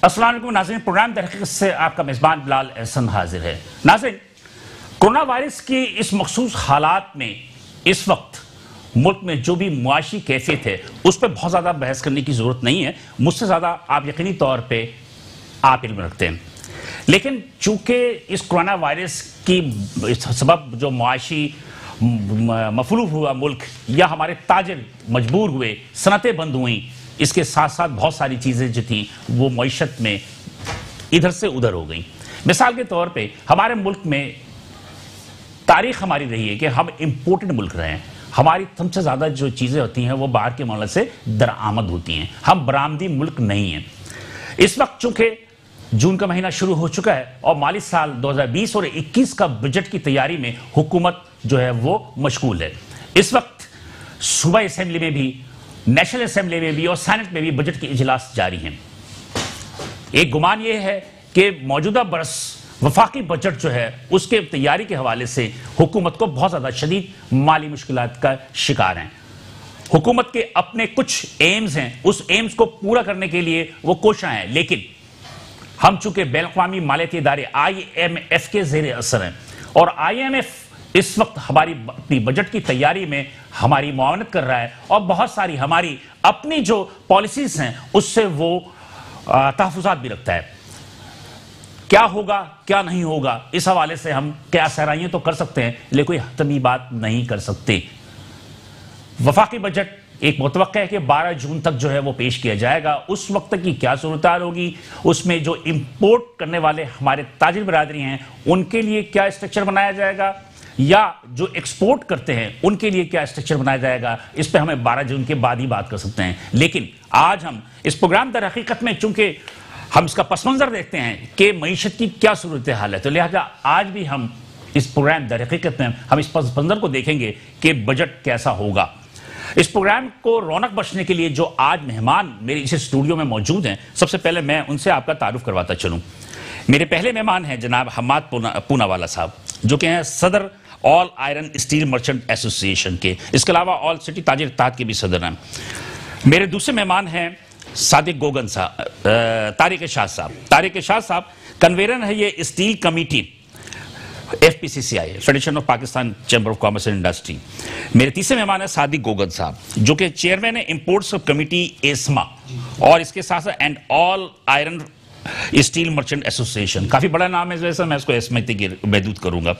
अस्सलाम वालेकुम नाज़रीन, प्रोग्राम तहकीक़त से आपका मेज़बान बिलाल एहसन हाजिर है। नाज़रीन, कोरोना वायरस की इस मखसूस हालात में इस वक्त मुल्क में जो भी मुआशी कैफियत है उस पर बहुत ज़्यादा बहस करने की ज़रूरत नहीं है। मुझसे ज़्यादा आप यकीनी तौर पर आप इल्म रखते हैं, लेकिन चूंकि इस कोरोना वायरस की सबब जो मुआशी मफलूज हुआ मुल्क या हमारे ताजिर मजबूर हुए, सनतें बंद हुई, इसके साथ साथ बहुत सारी चीज़ें जो थी वो मईशत में इधर से उधर हो गई। मिसाल के तौर पे हमारे मुल्क में तारीख हमारी रही है कि हम इम्पोर्टेड मुल्क रहे हैं। हमारी सबसे ज़्यादा जो चीज़ें होती हैं वो बाहर के मामले से दरामद होती हैं। हम बरामदी मुल्क नहीं हैं। इस वक्त चूंकि जून का महीना शुरू हो चुका है और माली साल 2020 और 21 का बजट की तैयारी में हुकूमत जो है वो मशगूल है। इस वक्त सूबाई असेंबली में भी, नेशनल असेंबली में भी और सेनेट में भी बजट के इजलास जारी हैं। एक गुमान यह है कि मौजूदा बरस वफाकी बजट जो है उसके तैयारी के हवाले से हुकूमत को बहुत ज़्यादा शदीद माली मुश्किलात का शिकार हैं। हुकूमत के अपने कुछ एम्स हैं, उस एम्स को पूरा करने के लिए वो कोशिश हैं, लेकिन हम चूंकि बैनुल-अक़वामी मालियाती इदारे IMF के ज़ेर असर हैं और IMF इस वक्त हमारी अपनी बजट की तैयारी में हमारी मुआवनत कर रहा है और बहुत सारी हमारी अपनी जो पॉलिसीज हैं उससे वो तहफ़्फ़ुज़ात भी रखता है। क्या होगा क्या नहीं होगा इस हवाले से हम क्या सहराइयाँ तो कर सकते हैं, लेकिन कोई हतमी बात नहीं कर सकते। वफाकी बजट एक मुतवक्का है कि 12 जून तक जो है वो पेश किया जाएगा। उस वक्त की क्या सूरत होगी, उसमें जो इंपोर्ट करने वाले हमारे ताजिर बरादरी हैं उनके लिए क्या स्ट्रक्चर बनाया जाएगा या जो एक्सपोर्ट करते हैं उनके लिए क्या स्ट्रक्चर बनाया जाएगा, इस पर हमें 12 जून के बाद ही बात कर सकते हैं। लेकिन आज हम इस प्रोग्राम दर हकीकत में चूंकि हम इसका पस मंजर देखते हैं कि मईशत की क्या सूरत हाल है, तो लिहाजा आज भी हम इस प्रोग्राम दर हकीकत में हम इस पस मंजर को देखेंगे कि बजट कैसा होगा। इस प्रोग्राम को रौनक बख्शने के लिए जो आज मेहमान मेरे इस स्टूडियो में मौजूद हैं, सबसे पहले मैं उनसे आपका तारुफ करवाता चलूं। मेरे पहले मेहमान हैं जनाब हम्माद पूनावाला साहब, जो कि हैं सदर all iron steel merchant association के, इसके अलावा ऑल सिटी ताजिर इत्तेहाद के भी सदर हैं। मेरे दूसरे मेहमान हैं सादिक गोगन साहब, तारिक शाह साहब। तारिक शाह साहब कन्वेनर है ये steel committee FPCCI, federation of Pakistan chamber of commerce and industry. मेरे तीसरे मेहमान है सादिक गोगन साहब, जो कि चेयरमैन है इंपोर्ट सब कमेटी एस्मा और इसके साथ साथ and all iron steel merchant association. काफी बड़ा नाम है, इस वजह से मैं इसको एस्मा महदूद करूंगा।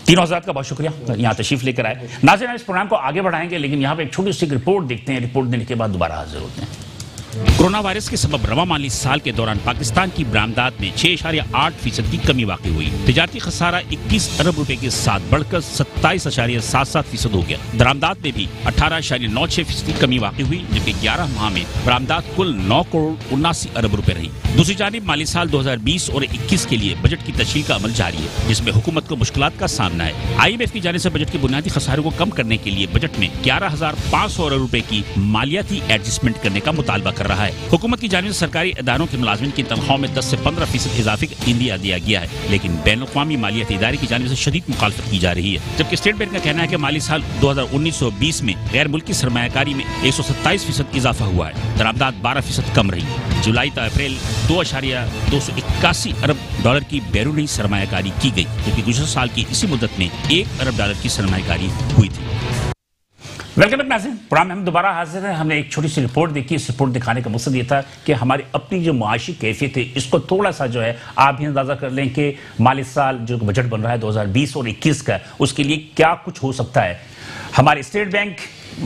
तीनों हज़रात का बहुत शुक्रिया यहाँ तशरीफ लेकर आए। नाज़रीन, इस प्रोग्राम को आगे बढ़ाएंगे, लेकिन यहाँ पे एक छोटी सी रिपोर्ट देखते हैं। रिपोर्ट देने के बाद दोबारा हाजिर होते हैं। कोरोना वायरस के सबब रवा माली साल के दौरान पाकिस्तान की बरामदात में 6.8% की कमी वाक़ई हुई। तिजारती खसारा 21 अरब रुपए के साथ बढ़कर 27.77% हो गया। दरामदात में भी 18.96% की कमी वाक़ई हुई, जबकि 11 माह में बरामदात कुल 9 करोड़ 79 अरब रुपए रही। दूसरी जानिब माली साल 2020 और 21 के लिए बजट की तशरीह का अमल जारी है, जिसमें हुकूमत को मुश्किलात का सामना है। IMF की जानिब से बजट के बुनियादी खसारों को कम करने के लिए बजट में 11,500 अरब रुपए की मालियाती एडजस्टमेंट करने का मुतालबा कर रहा है। हुकूमत की जानिब से सरकारी इदारों के मुलाजिमिन की तनख्वाह में 10 से 15% इजाफे का इंदिया दिया गया है, लेकिन बैनुल-अक़वामी मालियाती इदारे की जानिब से शदीद मुखालफत की जा रही है। जबकि स्टेट बैंक का कहना है कि माली साल 2019-20 में गैर मुल्की सरमायाकारी में 127% इजाफा हुआ है। दरामदात 12% कम रही। जुलाई से अप्रैल 2.281 अरब डॉलर की बैरूनी सरमायाकारी की गई, जबकि गुज़श्ता साल की इसी मुद्दत में 1 अरब डॉलर की सरमायाकारी हुई थी। वेलकम बैक नाज़रीन, प्रोग्राम में हम दोबारा हाजिर हैं। हमने एक छोटी सी रिपोर्ट देखी। इस रिपोर्ट दिखाने का मकसद ये था कि हमारी अपनी जो मुआशी कैफियत है इसको थोड़ा सा जो है आप भी अंदाज़ा कर लें कि माली साल जो बजट बन रहा है 2020 और 21 का, उसके लिए क्या कुछ हो सकता है। हमारे स्टेट बैंक,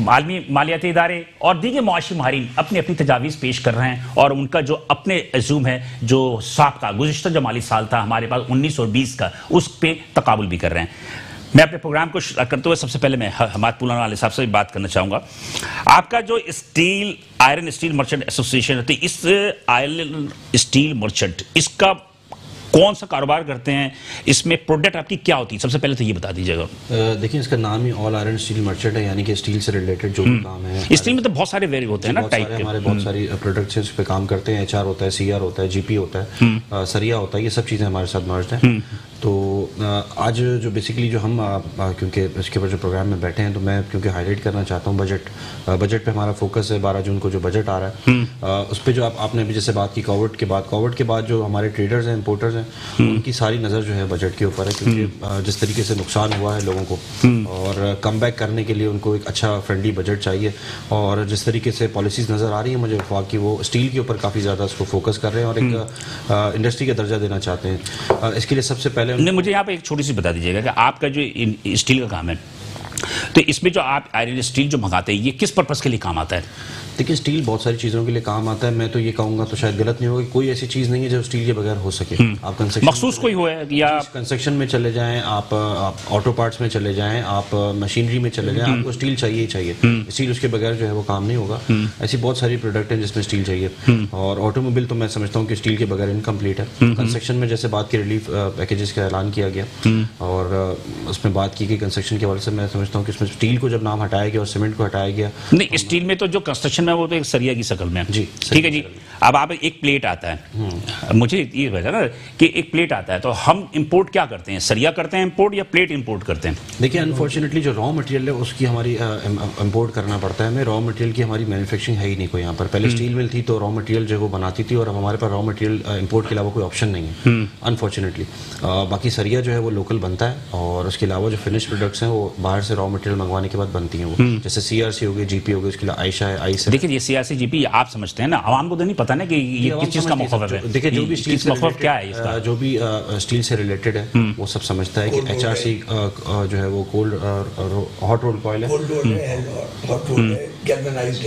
आलमी मालियाती इदारे और दीगर मुआशी माहिरीन अपनी अपनी तजावीज़ पेश कर रहे हैं और उनका जो अपने अज़ूम है, जो साबका गुज़िश्ता जो माली साल था हमारे पास 19 और 20 का, उस पर तकाबुल भी कर रहे हैं। मैं अपने प्रोग्राम को करते हुए सबसे पहले मैं हम्माद पूनावाला साहब से भी बात करना चाहूँगा। आपका जो आयरन स्टील मर्चेंट एसोसिएशन है, इस आयरन स्टील मर्चेंट इसका कौन सा कारोबार करते हैं, इसमें प्रोडक्ट आपकी क्या होती है, सबसे पहले तो ये बता दीजिएगा। देखिए, इसका नाम ही ऑल आयरन स्टील मर्चेंट है, यानी कि स्टील से रिलेटेड जो भी काम है। स्टील में तो बहुत सारे वेरी होते हैं ना, टाइप के हमारे बहुत सारी प्रोडक्ट्स इस पे काम करते हैं। HR होता है, CR होता है, GP होता है, सरिया होता है, ये सब चीज़ें हमारे साथ मर्ज हैं। तो आज जो बेसिकली जो हम क्योंकि इसके ऊपर जो प्रोग्राम में बैठे हैं, तो मैं क्योंकि हाईलाइट करना चाहता हूँ बजट पे हमारा फोकस है। 12 जून को जो बजट आ रहा है उस पर जो आपने अभी जैसे बात की कोविड के बाद जो हमारे ट्रेडर्स हैं, इंपोर्टर्स हैं, उनकी सारी नज़र जो है बजट के ऊपर है, क्योंकि जिस तरीके से नुकसान हुआ है लोगों को और कम बैक करने के लिए उनको एक अच्छा फ्रेंडली बजट चाहिए। और जिस तरीके से पॉलिसीज़ नज़र आ रही है मुझे कि वो स्टील के ऊपर काफ़ी ज़्यादा उसको फोकस कर रहे हैं और एक इंडस्ट्री का दर्जा देना चाहते हैं। इसके लिए सबसे पहले मुझे यहाँ पे एक छोटी सी बता दीजिएगा कि आपका जो स्टील का काम है, तो इसमें जो आप आयरन स्टील जो मंगाते हैं, ये किस पर्पस के लिए काम आता है? देखिए, स्टील बहुत सारी चीज़ों के लिए काम आता है। मैं तो ये कहूँगा, तो शायद गलत नहीं होगा, कोई ऐसी चीज़ नहीं है जो स्टील के बगैर हो सके। आप कंस्ट्रक्शन मखसूस कोई हो है या कंस्ट्रक्शन में चले जाएं, आप ऑटो पार्ट्स में चले जाएं, आप मशीनरी में चले जाएं, आपको स्टील चाहिए ही चाहिए। स्टील उसके बगैर जो है वो काम नहीं होगा। ऐसी बहुत सारी प्रोडक्ट हैं जिसमें स्टील चाहिए, और ऑटोमोबाइल तो मैं समझता हूँ कि स्टील के बगैर इनकम्प्लीट है। कंस्ट्रक्शन में जैसे बात की रिलीफ पैकेजेस का ऐलान किया गया और उसमें बात की गई कंस्ट्रक्शन के हवाले से, मैं समझता हूँ कि उसमें स्टील को जब नाम हटाया गया और सीमेंट को हटाया गया। नहीं, स्टील में तो जो कंस्ट्रक्शन में वो तो एक सरिया की शकल में जी, ठीक है जी। अब आप एक प्लेट आता है, मुझे ये बता ना कि एक प्लेट आता है, तो हम इंपोर्ट क्या करते हैं? सरिया करते हैं इंपोर्ट या प्लेट इंपोर्ट करते हैं? देखिए, अनफॉर्चुनेटली जो रॉ मटेरियल है उसकी हमारी इंपोर्ट करना पड़ता है हमें। रॉ मटेरियल की हमारी मैन्युफैक्चरिंग है ही नहीं कोई यहाँ पर। पहले स्टील मिल थी तो रॉ मटेरियल जो वो बनाती थी, और अब हमारे पास रॉ मटेरियल इंपोर्ट के अलावा कोई ऑप्शन नहीं है अनफॉर्चुनेटली। बाकी सरिया जो है वो लोकल बनता है, और उसके अलावा जो फिनिश प्रोडक्ट्स हैं वो बाहर से रॉ मटेरियल मंगवाने के बाद बनती हैं। वो जैसे CRC हो गई, GP हो गई, उसके लिए आयशा है, आइस है। देखिए, ये CRC GP आप समझते हैं ना, आवाम को तो नहीं पता ना कि ये किस चीज़ का मखौफ है। देखिए, जो भी स्टील से क्या है इसका, जो भी स्टील से रिलेटेड है वो सब समझता है कि HRC जो है वो कोल्ड हॉट रोल कॉइल है,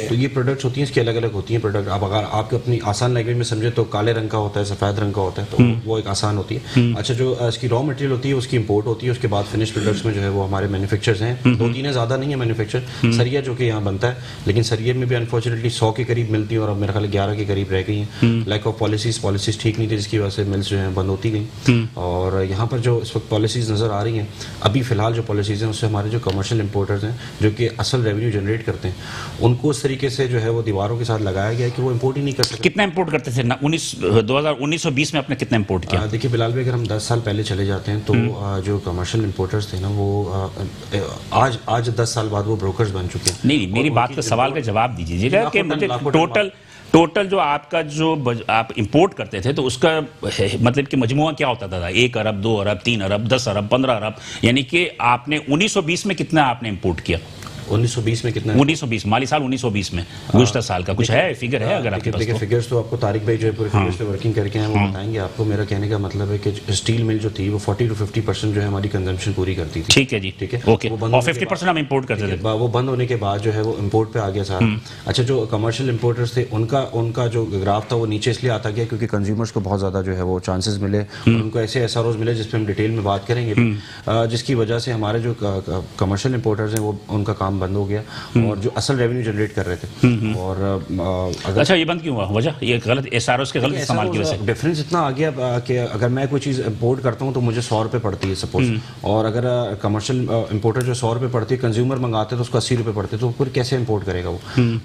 तो ये प्रोडक्ट्स होती हैं, इसकी अलग अलग होती हैं प्रोडक्ट। अब अगर आपके अपनी आसान लैंग्वेज में समझे तो काले रंग का होता है, सफ़ेद रंग का होता है, तो वो एक आसान होती है। अच्छा, जो इसकी रॉ मटेरियल होती है उसकी इंपोर्ट होती है। उसके बाद फिनिश प्रोडक्ट्स में जो है वो हमारे मैन्युफैक्चरर्स हैं, 2-3 है, ज़्यादा नहीं है मैन्युफैक्चर। सरिया जो कि यहाँ बनता है, लेकिन सरिया में भी अनफॉर्चुनेटली 100 के करीब मिलती है और अब मेरे ख्याल 11 के करीब रह गई हैं। लैक ऑफ पॉलिसीज ठीक नहीं थी, जिसकी वजह से मिल्स जो है बंद होती गई। और यहाँ पर जो इस वक्त पॉलिसीज नज़र आ रही हैं, अभी फ़िलहाल जो पॉलिसीज़ हैं उससे हमारे जो कमर्शियल इंपोर्टर्स हैं जो कि असल रेवेन्यू जनरेट करते हैं, उनको उस तरीके से जो है वो दीवारों के साथ लगाया गया है कि वो इंपोर्ट ही नहीं कर सकते। कितना इंपोर्ट करते थे 2019-20 में आपने कितना इंपोर्ट किया? देखिए, बिलाल भाई, अगर हम 10 साल पहले चले जाते हैं तो जो कमर्शियल इंपोर्टर्स थे ना, वो आज 10 साल बाद वो ब्रोकर्स बन चुके हैं। नहीं, मेरी बात का सवाल का जवाब दीजिएगा कि मुझे टोटल जो आपका जो आप इंपोर्ट करते थे तो उसका मतलब कि मजमुआ क्या होता था? 1 अरब, 2 अरब, 3 अरब, 10 अरब, 15 अरब, यानी कि आपने 1920 में कितना आपने इंपोर्ट किया? 1920 में कितना? 1920 माली साल 1920 में गुज़श्ता साल का कुछ है फिगर है अगर आपके पास? देखिए, फिगर्स तो आपको तारिक भाई जो है पूरे फिगर्स पे वर्किंग करके हैं वो बताएंगे आपको। मेरा कहने का मतलब है कि स्टील मिल जो थी वो 40 to 50% जो है हमारी कंजम्पशन पूरी करती थी। ठीक है जी, ठीक है, ओके। और 50% हम इंपोर्ट करते थे। वो बंद होने के बाद जो है वो इंपोर्ट पे आ गया सारा। अच्छा, जो कमर्शियल इंपोर्टर्स थे उनका जो ग्राफ था वो नीचे इसलिए आता गया क्योंकि कंज्यूमर्स को बहुत ज़्यादा जो है वो चांसेस मिले और उनको ऐसे SROs मिले जिस पर हम डिटेल में बात करेंगे, जिसकी वजह से हमारे जो कमर्शियल इंपोर्टर्स हैं वो उनका काम बंद हो गया और जो असल रेवेन्यू जनरेट कर रहे थे। और अच्छा, ये बंद क्यों हुआ? वजह ये गलत SROs के गलत इस्तेमाल की वजह से डिफरेंस इतना आ गया कि अगर मैं कोई चीज़ इंपोर्ट करता हूँ तो मुझे 100 रुपये पड़ती है सपोज, और अगर कमर्शियल इंपोर्टर जो 100 रुपये पड़ती है, कंज्यूमर मंगाते तो उसको 80 रुपये पड़ते, तो फिर कैसे इंपोर्ट करेगा वो?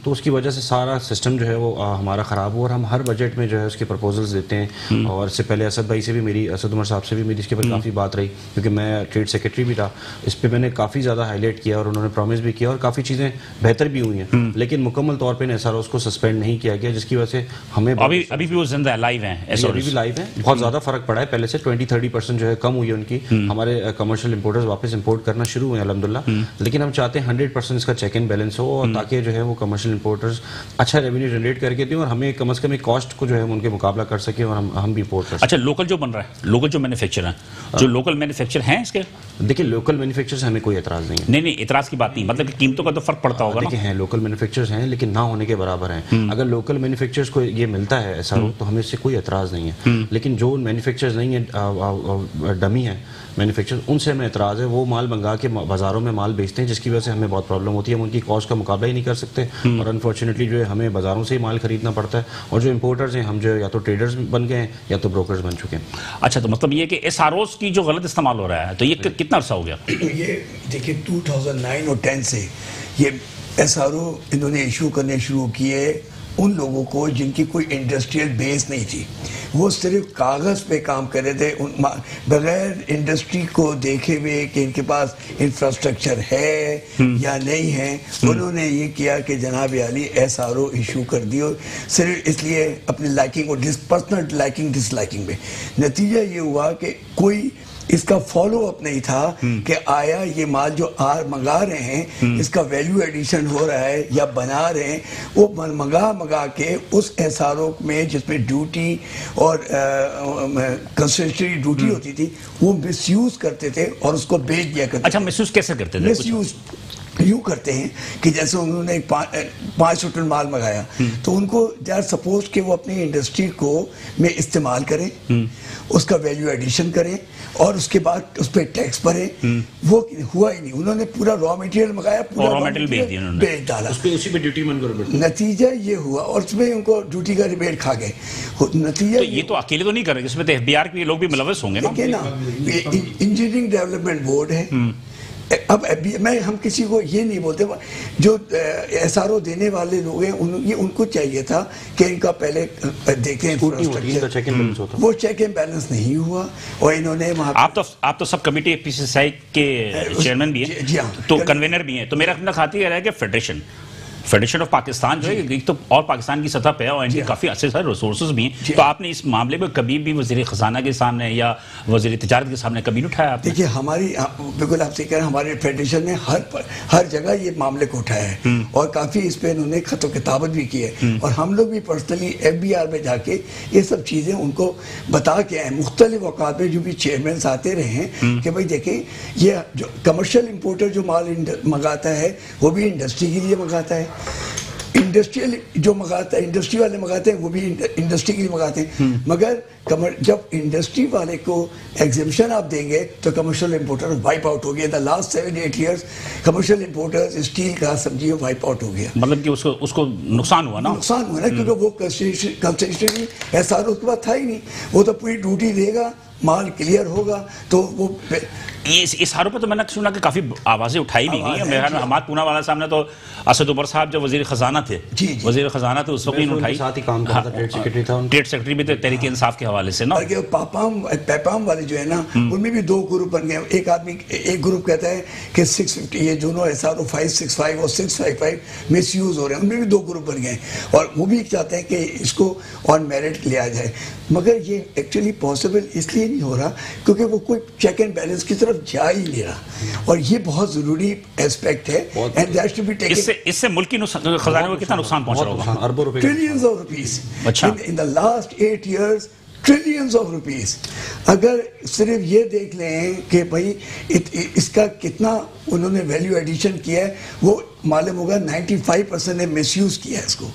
तो उसकी वजह से सारा सिस्टम जो है वो हमारा ख़राब हुआ और हम हर बजट में जो है उसके प्रपोजल्स देते हैं। और इससे पहले असद भाई से भी मेरी, असद उमर साहब से भी मेरी इसके ऊपर काफ़ी बात रही क्योंकि मैं ट्रेड सेक्रेटरी भी था। इस पर मैंने काफ़ी ज़्यादा हाईलाइट किया और उन्होंने प्रॉमिस भी किया और काफ़ी चीज़ें बेहतर भी हुई हैं, लेकिन मुकम्मल तौर पे SROs को सस्पेंड नहीं किया गया, जिसकी वजह से हमें अभी भी वो जिंदा है, लाइव हैं SROs, अभी भी लाइव हैं। बहुत ज़्यादा फर्क पड़ा है, पहले से 20-30% जो है कम हुई है उनकी। हमारे कमर्शियल इंपोर्टर्स वापस इंपोर्ट करना शुरू हुए अल्हम्दुलिल्लाह, लेकिन हम चाहते हैं 100% इसका चेक एंड बैलेंस हो और ताकि जो है वो कमर्शियल इंपोर्टर्स अच्छा रेवेन्यू जनरेट करके दें और हमें कम से कम एक कॉस्ट को जो है उनके मुकाबला कर सकें और हम भी इंपोर्ट कर सकें। अच्छा, लोकल जो बन रहा है, लोकल जो मैन्युफैक्चर है, जो लोकल मैन्युफैक्चर हैं इसके, देखिए लोकल मैन्युफैक्चर से हमें कोई एतराज़ नहीं है। नहीं, एतराज़ की बात नहीं, मतलब कि कीमतों का तो फर्क पड़ता होगा। देखिए, हैं लोकल मैन्युफैक्चरर्स हैं लेकिन ना होने के बराबर हैं। अगर लोकल मैन्युफैक्चरर्स को ये मिलता है SRO तो हमें इससे कोई एतराज़ नहीं है, लेकिन जो मैन्युफैक्चरर्स नहीं है, डमी है मैन्युफैक्चर, उनसे हमें एतराज़ है। वो माल मंगा के बाज़ारों में माल बेचते हैं जिसकी वजह से हमें बहुत प्रॉब्लम होती है, हम उनकी कॉस्ट का मुकाबला ही नहीं कर सकते और अनफॉर्चुनेटली जो है हमें बाज़ारों से ही माल खरीदना पड़ता है। और जो इंपोर्टर्स हैं, हम जो या तो ट्रेडर्स बन गए हैं या तो ब्रोकर्स बन चुके हैं। अच्छा, तो मतलब ये कि SROs की जो गलत इस्तेमाल हो रहा है, तो ये कितना अर्सा हो गया? ये देखिए 2009 और 10 से ये SRO इन्होंने इशू करने शुरू किए उन लोगों को जिनकी कोई इंडस्ट्रियल बेस नहीं थी, वो सिर्फ कागज़ पे काम कर रहे थे बगैर इंडस्ट्री को देखे हुए कि इनके पास इंफ्रास्ट्रक्चर है या नहीं है। उन्होंने ये किया कि जनाब आली SRO इशू कर दी, और सिर्फ इसलिए अपनी लाइकिंग और पर्सनल लाइकिंग डिसलाइकिंग में नतीजा ये हुआ कि कोई इसका फॉलो अप नहीं था कि आया ये माल जो मंगा रहे हैं इसका वैल्यू एडिशन हो रहा है या बना रहे हैं। वो मंगा के उस SRO में जिसमें ड्यूटी और कंसेशनरी ड्यूटी होती थी वो मिसयूज करते थे और उसको बेच दिया करते। अच्छा, मिसयूज कैसे करते थे? मिसयूज यूँ करते हैं कि जैसे उन्होंने 500 टन माल मंगाया तो उनको यार सपोज कि वो अपनी इंडस्ट्री को में इस्तेमाल करें, उसका वैल्यू एडिशन करें और उसके बाद उस पर टैक्स भरें। वो हुआ ही नहीं, उन्होंने पूरा रॉ मटेरियल मंगाया, पूरा रॉ मटेरियल बेच डाला, उसी पे ड्यूटी मन करो। नतीजा ये हुआ और उसमें उनको ड्यूटी का रिबेट खा गए। नतीजा तो ये तो अकेले तो नहीं कर रहे, इसमें तो FBR के लोग भी मुलव्वस होंगे ना। इंजीनियरिंग डेवलपमेंट बोर्ड है। अब मैं हम किसी को ये नहीं बोलते, जो SRO देने वाले लोग हैं उनको चाहिए था कि इनका पहले देखें वो चेक एंड बैलेंस नहीं हुआ और इन्होंने आप तो सब कमेटी PCCI के चेयरमैन भी हैं, जी हाँ, तो कन्वेनर भी हैं, तो मेरा अपना खाती है कि फेडरेशन ऑफ पाकिस्तान जो है तो और पाकिस्तान की सतह पे है और इनके काफ़ी अच्छे सारे रिसोर्सेज भी हैं। तो आपने इस मामले में कभी भी वज़ीर ख़जाना के सामने या वज़ीर तिजारत के सामने कभी नहीं उठाया? देखिए हमारी बिल्कुल आपसे कह रहे हैं, हमारे फेडरेशन ने हर जगह ये मामले को उठाया है और काफ़ी इस पर इन्होंने खत किताबत भी की है और हम लोग भी पर्सनली FBR में जाके ये सब चीज़ें उनको बता के आए। मुख्तलिफ औकात में जो भी चेयरमैन आते रहे हैं कि भाई देखें ये जो कमर्शियल इम्पोर्टर जो माल मंगाता है वो भी इंडस्ट्री के लिए मंगाता है, इंडस्ट्रियल जो मंगाता है इंडस्ट्री वाले मंगाते हैं वो भी इंडस्ट्री के लिए मंगाते हैं। मगर जब इंडस्ट्री वाले को एग्जेम्पशन आप देंगे तो कमर्शियल इंपोर्टर वाइप आउट हो गया। The last 7-8 years commercial importers steel का समझिए वाइप आउट हो गया। मतलब कि उसको नुकसान हुआ ना, क्योंकि वो कंसेशनरी SRO उसके बाद था ही नहीं। वो तो पूरी ड्यूटी देगा, माल क्लियर होगा तो वो इस आरोप पर तो मैंने सुना कि काफी आवाजें उठाई भी गई हैं। हमारे पूना वाला सामने तो असद उमर साहब जब वजीर खजाना थे, वजीर खजाना थे उस वक्त भी उठाई, साथ ही काम करता था, ट्रेड सेक्रेटरी था, ट्रेड सेक्रेटरी भी थे तहरीक इंसाफ के हवाले से ना। और पैपाम वाले जो है ना उनमें भी 2 ग्रुप बन गए। एक ग्रुप कहता है कि 650 ये दोनों SRO 565 और 655 मिस यूज हो रहे हैं, उनमें भी 2 ग्रुप बन गए और वो भी चाहते हैं कि इसको ऑन मेरिट लिया जाए। मगर ये एक्चुअली पॉसिबल इसलिए नहीं हो रहा क्योंकि वो कोई चेक एंड बैलेंस की तरफ जा ही नहीं रहा और ये बहुत जरूरी एस्पेक्ट है। And that should be taken. इससे मुल्क की खजाने को कितना नुकसान पहुंच रहा होगा? अरबों रुपए, ट्रिलियंस ऑफ रुपीस। अच्छा, in the last 8 years trillions of rupees. अगर सिर्फ ये देख लें कि भाई इसका कितना उन्होंने वैल्यू एडिशन किया है, वो मालूम होगा 95% ने मिसयूज किया है इसको।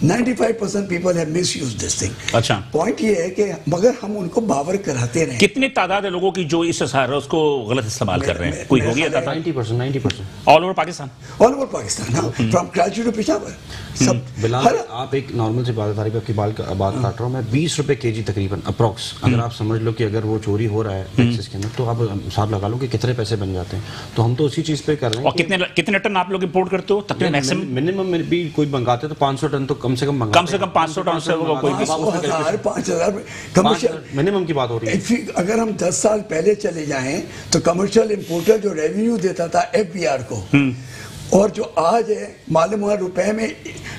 95% people have misused this thing. अच्छा, पॉइंट ये है कि मगर हम उनको बावर कराते रहे। कितनी तादाद है लोगों की जो इस उसको गलत इस्तेमाल कर रहे हैं? कोई होगी 90%? All over Pakistan, all over Pakistan, from Karachi to Peshawar सब। बिलाल आप एक नॉर्मल सी बात आपकी बात काट रहा हूँ मैं, 20 रुपए kg तकरीबन अप्रॉक्स। अगर आप समझ लो कि अगर वो चोरी हो रहा है टैक्सेस के अंदर तो आप हिसाब लगा लो कि कितने पैसे बन जाते हैं। तो हम तो उसी चीज पे कर रहे हैं। और कितने टन आप लोग इंपोर्ट करते हो तकरीबन? मिनिमम भी कोई मंगाते तो 500 टन तो कम से कम 500 टन से होगा कोई 5,000 कमर्शियल मिनिमम की बात हो रही है। अगर हम 10 साल पहले चले जाएं तो कमर्शियल इंपोर्टर जो रेवेन्यू देता था FBR को और जो आज है मालूम हुआ रुपए में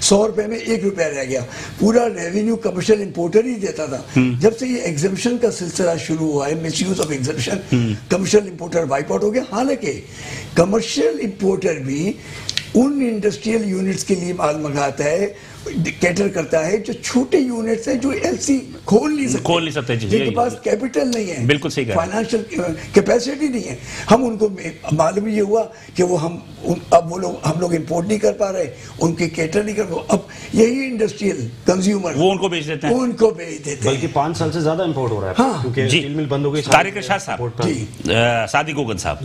100 रुपए में 1 रुपया रह गया। पूरा रेवेन्यू कमर्शियल इंपोर्टर ही देता था। जब से ये एग्जेम्पशन का सिलसिला शुरू हुआ है, misuse of exemption, commercial importer wipe out हो गया। हालांकि कमर्शियल इंपोर्टर भी उन इंडस्ट्रियल यूनिट्स के लिए माल मंगाता है, कैटर करता है जो छोटे यूनिट्स हैं जो LC खोल नहीं सकते जिनके पास कैपिटल नहीं है, बिल्कुल सही कहा, फाइनेंशियल कैपेसिटी नहीं है। हम उनको मालूम ये हुआ कि वो अब हम लोग इंपोर्ट नहीं कर पा रहे, उनके कैटर नहीं कर पा। अब यही इंडस्ट्रियल कंज्यूमर वो उनको बेच देते हैं, बल्कि 5 साल से ज्यादा इंपोर्ट हो रहा है। हाँ, क्योंकि स्टील मिल बंद हो गई। तारिक इरशाद साहब, सादिक गोगन साहब,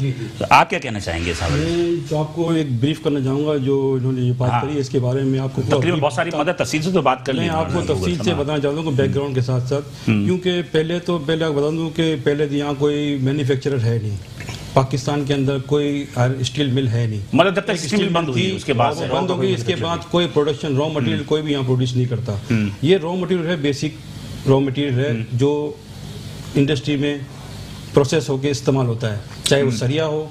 आप क्या कहना चाहेंगे? साहब मैं जो आपको एक ब्रीफ करना चाहूँगा, जो इन्होंने ये बात करी इसके बारे में आपको तकरीबन बहुत सारी मदद तफसील से तो बात कर लें। मैं आपको तफसील से बताना चाहता हूँ बैकग्राउंड के साथ साथ, क्योंकि पहले आपको बता दूँ कि पहले यहाँ कोई मैन्युफैक्चरर है नहीं। पाकिस्तान के अंदर कोई स्टील मिल है नहीं, मतलब जब तक स्टील मिल बंद हुई उसके बाद बंद हो गई, इसके बाद कोई प्रोडक्शन रॉ मटेरियल कोई भी यहाँ प्रोड्यूस नहीं करता। ये रॉ मटेरियल है, बेसिक रॉ मटेरियल है जो इंडस्ट्री में प्रोसेस होके इस्तेमाल होता है, चाहे वो सरिया हो,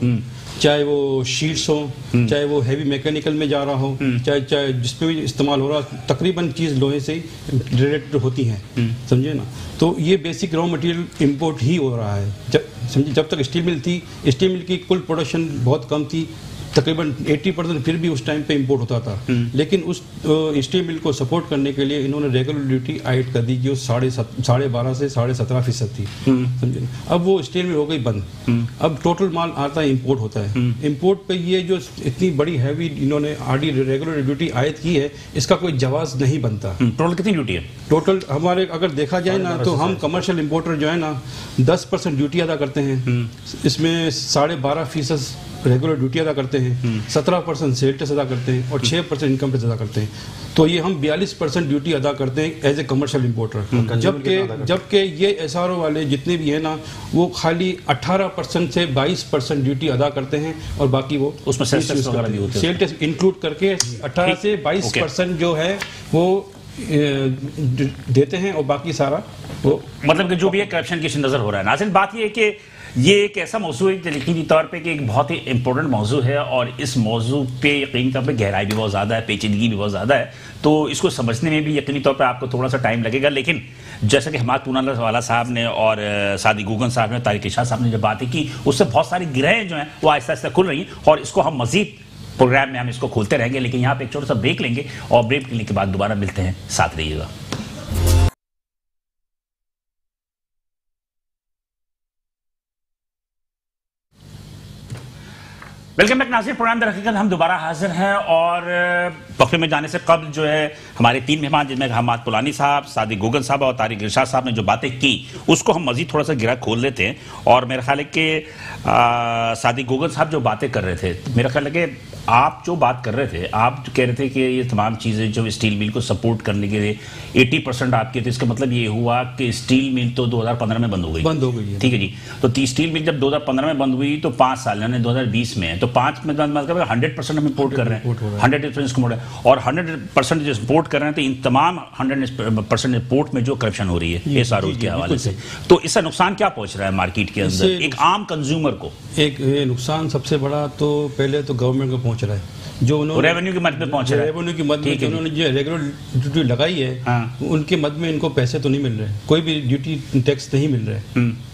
चाहे वो शीट्स हो, चाहे वो हैवी मैकेनिकल में जा रहा हो, चाहे जिसपे भी इस्तेमाल हो रहा, तकरीबन चीज़ लोहे से ही रिलेटेड होती हैं, समझे ना। तो ये बेसिक रॉ मटेरियल इंपोर्ट ही हो रहा है। जब तक स्टील मिल थी, स्टील मिल की कुल प्रोडक्शन बहुत कम थी, तकरीबन 80% फिर भी उस टाइम पे इंपोर्ट होता था। लेकिन उस स्टील मिल को सपोर्ट करने के लिए इन्होंने रेगुलर ड्यूटी आयड कर दी जो 12.5 से 17.5% थी, समझे। अब वो स्टील मिल हो गई बंद, अब टोटल माल आता है, इंपोर्ट होता है। इंपोर्ट पे ये जो इतनी बड़ी हैवी इन्होंने आरडी रेगुलर ड्यूटी आयद की है, इसका कोई जवाब नहीं बनता। टोटल कितनी ड्यूटी है? टोटल हमारे अगर देखा जाए ना तो हम कमर्शियल इंपोर्टर जो है ना 10% ड्यूटी अदा करते हैं, इसमें 12.5% रेगुलर ड्यूटी अदा करते हैं, 17% सेल टैक्स अदा करते हैं और 6% इनकम टैक्स अदा करते हैं। तो ये हम 42% ड्यूटी अदा करते हैं एज ए कमर्शियल इंपोर्टर। जबकि ये एसआरओ वाले जितने भी हैं ना वो खाली 18% से 22% ड्यूटी अदा करते हैं और बाकी वो उसमें सेल टैक्स इंक्लूड करके 18 से 22% जो है वो देते हैं और बाकी सारा वो मतलब कि जो भी है करप्शन की नजर हो रहा है। नाज़रीन, बात ये है कि ये एक ऐसा मौजू है यकीनी तौर पे कि एक बहुत ही इंपॉर्टेंट मौजू है और इस मौजू पे यकीनी तौर पे गहराई भी बहुत ज़्यादा है, पेचीदगी भी बहुत ज़्यादा है, तो इसको समझने में भी यकीनी तौर पे आपको थोड़ा सा टाइम लगेगा। लेकिन जैसा कि हमारे पूनावाला साहब ने और सादी गुगन साहब ने, तारिक इरशाद साहब ने जब बातें की, उससे बहुत सारी गिरहें जो हैं वो आहिस्ता आहिस्ता खुल रही हैं और इसको हम मजीद प्रोग्राम में हम इसको खोलते रहेंगे। लेकिन यहाँ पे एक छोटा सा ब्रेक लेंगे और ब्रेक लेने के बाद दोबारा मिलते हैं, साथ रहिएगा। वेलकम बैक नाज़रीन, प्रोग्राम में हकीकत हम दोबारा हाजिर हैं और वक्फे में जाने से कब्ल जो है हमारे 3 मेहमान जिनमें हमाद पुलानी साहब, सादी गुगन साहब और तारिक इरशाद साहब ने जो बातें की उसको हम मजीद थोड़ा सा गिरा खोल लेते हैं। और मेरा ख्याल है कि सादी गुगन साहब जो बातें कर रहे थे, मेरा ख्याल है कि आप जो बात कर रहे थे, आप कह रहे थे कि ये तमाम चीज़ें जो स्टील मिल को सपोर्ट करने के लिए 80% आपके थे, इसका मतलब ये हुआ कि स्टील मिल तो 2015 में बंद हो गई। ठीक है जी, तो स्टील मिल जब 2015 में बंद हुई तो 5 साल यानी 2020 में है, तो 5 में 100% हम इम्पोर्ट कर रहे हैं, 100% और 100% जो इम्पोर्ट कर रहे हैं, तो इन तमाम 100% इम्पोर्ट में जो करप्शन हो रही है एसआरओ के हवाले से, तो इसका नुकसान क्या पहुंच रहा है मार्केट के अंदर एक आम कंज्यूमर को? एक नुकसान सबसे बड़ा तो पहले तो गवर्नमेंट को पहुंच रहा है, जो उन्होंने रेवेन्यू की मद में पहुंच रहा है, रेवेन्यू की मद में उन्होंने जो रेगुलर ड्यूटी लगाई है उनके मद में इनको पैसे तो नहीं मिल रहे, कोई भी ड्यूटी टैक्स नहीं मिल रहा है।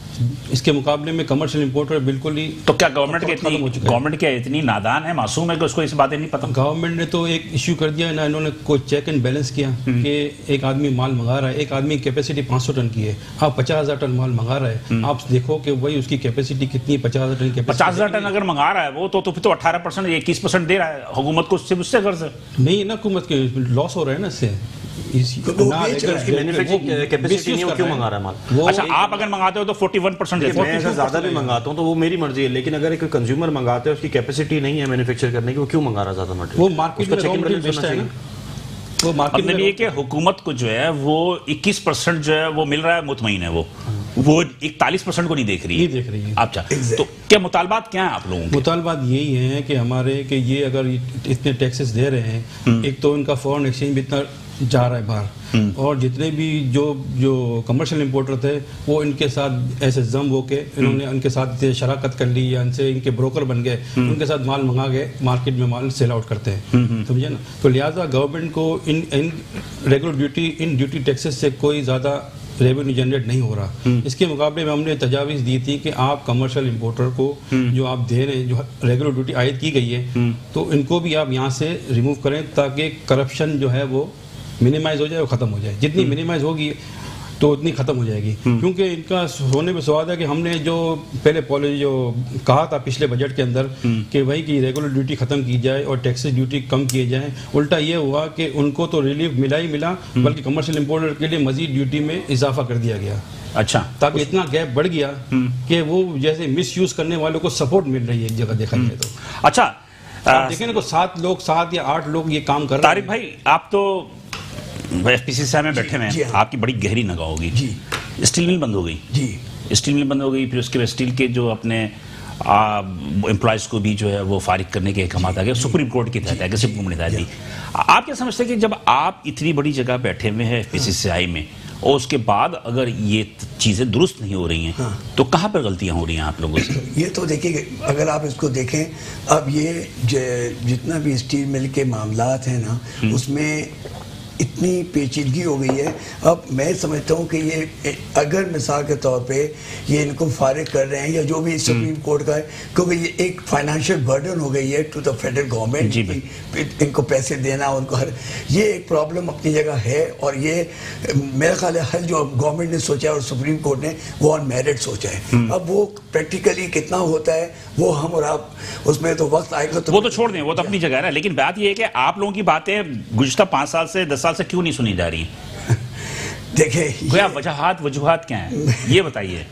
इसके मुकाबले में कमर्शियल इंपोर्टर बिल्कुल ही, तो क्या गवर्नमेंट क्या इतनी नादान है, मासूम है कि उसको इस बातें नहीं पता? गवर्नमेंट ने तो एक इश्यू कर दिया ना, इन्होंने कोई चेक एंड बैलेंस किया कि एक आदमी माल मंगा रहा है, एक आदमी की कैपेसिटी 500 टन की है, आप 50,000 टन माल मंगा रहा है, आप देखो कि वही उसकी कैपेसिटी कितनी, 50,000 टन की 50,000 टन अगर मंगा रहा है वो तो फिर तो 18% 21% दे रहा है हुकूमत को, उससे कर्ज नहीं ना, हुकूमत के लॉस हो रहा है ना इससे। क्यों मंगा रहा है माल? अच्छा, आप अगर मंगाते हो तो 41% देते हो, मैं ज्यादा भी मंगाता हूं तो वो मेरी मर्जी है, लेकिन अगर एक कंज्यूमर मंगाते हैं उसकी कैपेसिटी नहीं है मैन्युफैक्चर करने की, वो क्यों मंगा रहा है ज्यादा मटेरियल? वो मार्केट में चेक एंड बैलेंस है ना, वो मार्केट में, ये कि हुकूमत को जो है वो 21% जो है वो मिल रहा है, मुतमईन है वो 41% को नहीं देख रही है। अच्छा, तो क्या मुतालबात क्या है आप लोगों के? मुतालबात यही है कि हमारे कि ये अगर इतने टैक्सेस दे रहे हैं, एक तो इनका फॉरेन एक्सचेंज भी इतना जा रहा है बाहर, और जितने भी जो कमर्शियल इंपोर्टर थे वो इनके साथ ऐसे जम होके इन्होंने उनके साथ शराकत कर ली या इनसे इनके ब्रोकर बन गए, उनके साथ माल मंगा के मार्केट में माल सेल आउट करते हैं, समझे ना। तो लिहाजा गवर्नमेंट को in regular duty, in duty taxes से कोई ज़्यादा रेवेन्यू जनरेट नहीं हो रहा। इसके मुकाबले में हमने तजावीज़ दी थी कि आप कमर्शियल इंपोर्टर को जो आप दे रहे हैं, जो रेगुलर ड्यूटी आयद की गई है, तो इनको भी आप यहाँ से रिमूव करें ताकि करप्शन जो है वो मिनिमाइज हो जाए, वो ख़त्म हो जाए। जितनी मिनिमाइज होगी तो उतनी ख़त्म हो जाएगी, क्योंकि इनका होने में स्वाद है कि हमने जो पहले पॉलिसी जो कहा था पिछले बजट के अंदर कि भाई की रेगुलर ड्यूटी ख़त्म की जाए और टैक्सेस ड्यूटी कम किए जाए, उल्टा ये हुआ कि उनको तो रिलीफ मिला ही मिला, बल्कि कमर्शियल इंपोर्टर के लिए मजीद ड्यूटी में इजाफा कर दिया गया। अच्छा, ताकि इतना गैप बढ़ गया कि वो जैसे मिस यूज़ करने वालों को सपोर्ट मिल रही है एक जगह देखा जाए तो। अच्छा, देखिए ना, 7 या 8 लोग ये काम कर रहे हैं। तारिक भाई, आप तो एफपीसी साहब में बैठे हुए हैं, आपकी बड़ी गहरी निगाह होगी। स्टील मिल बंद हो गई, स्टील मिल बंद हो गई, फिर उसके बाद स्टील के जो अपने एम्प्लॉयज़ को भी जो है वो फारिग करने के अहकाम आ गए, सुप्रीम कोर्ट के तहत है, किसी को नहीं दी। आप क्या समझते हैं कि जब आप इतनी बड़ी जगह बैठे हुए हैं FPCCI में और उसके बाद अगर ये चीज़ें दुरुस्त नहीं हो रही हैं तो कहाँ पर गलतियाँ हो रही हैं आप लोगों से? ये तो देखिए, अगर आप इसको देखें, अब ये जितना भी स्टील मिल के मामलात हैं ना, उसमें इतनी पेचीदगी हो गई है। अब मैं समझता हूँ कि ये अगर मिसाल के तौर पे ये इनको फारिग कर रहे हैं या जो भी सुप्रीम कोर्ट का है, क्योंकि ये एक फाइनेंशियल बर्डन हो गई है टू द फेडरल गवर्नमेंट, इनको पैसे देना, उनको ये एक प्रॉब्लम अपनी जगह है। और ये मेरा ख्याल है हल जो गवर्नमेंट ने सोचा है और सुप्रीम कोर्ट ने वो ऑन मेरिट सोचा है। अब वो प्रैक्टिकली कितना होता है वो हम और आप, उसमें तो वक्त आएगा तो वो तो छोड़ दें, वो तो अपनी जगह है ना। लेकिन बात ये है कि आप लोगों की बातें गुज़श्ता 5 साल से 10 साल से क्यों नहीं सुनी जा रही? देखिए, वजूहात क्या हैं ये बताइए।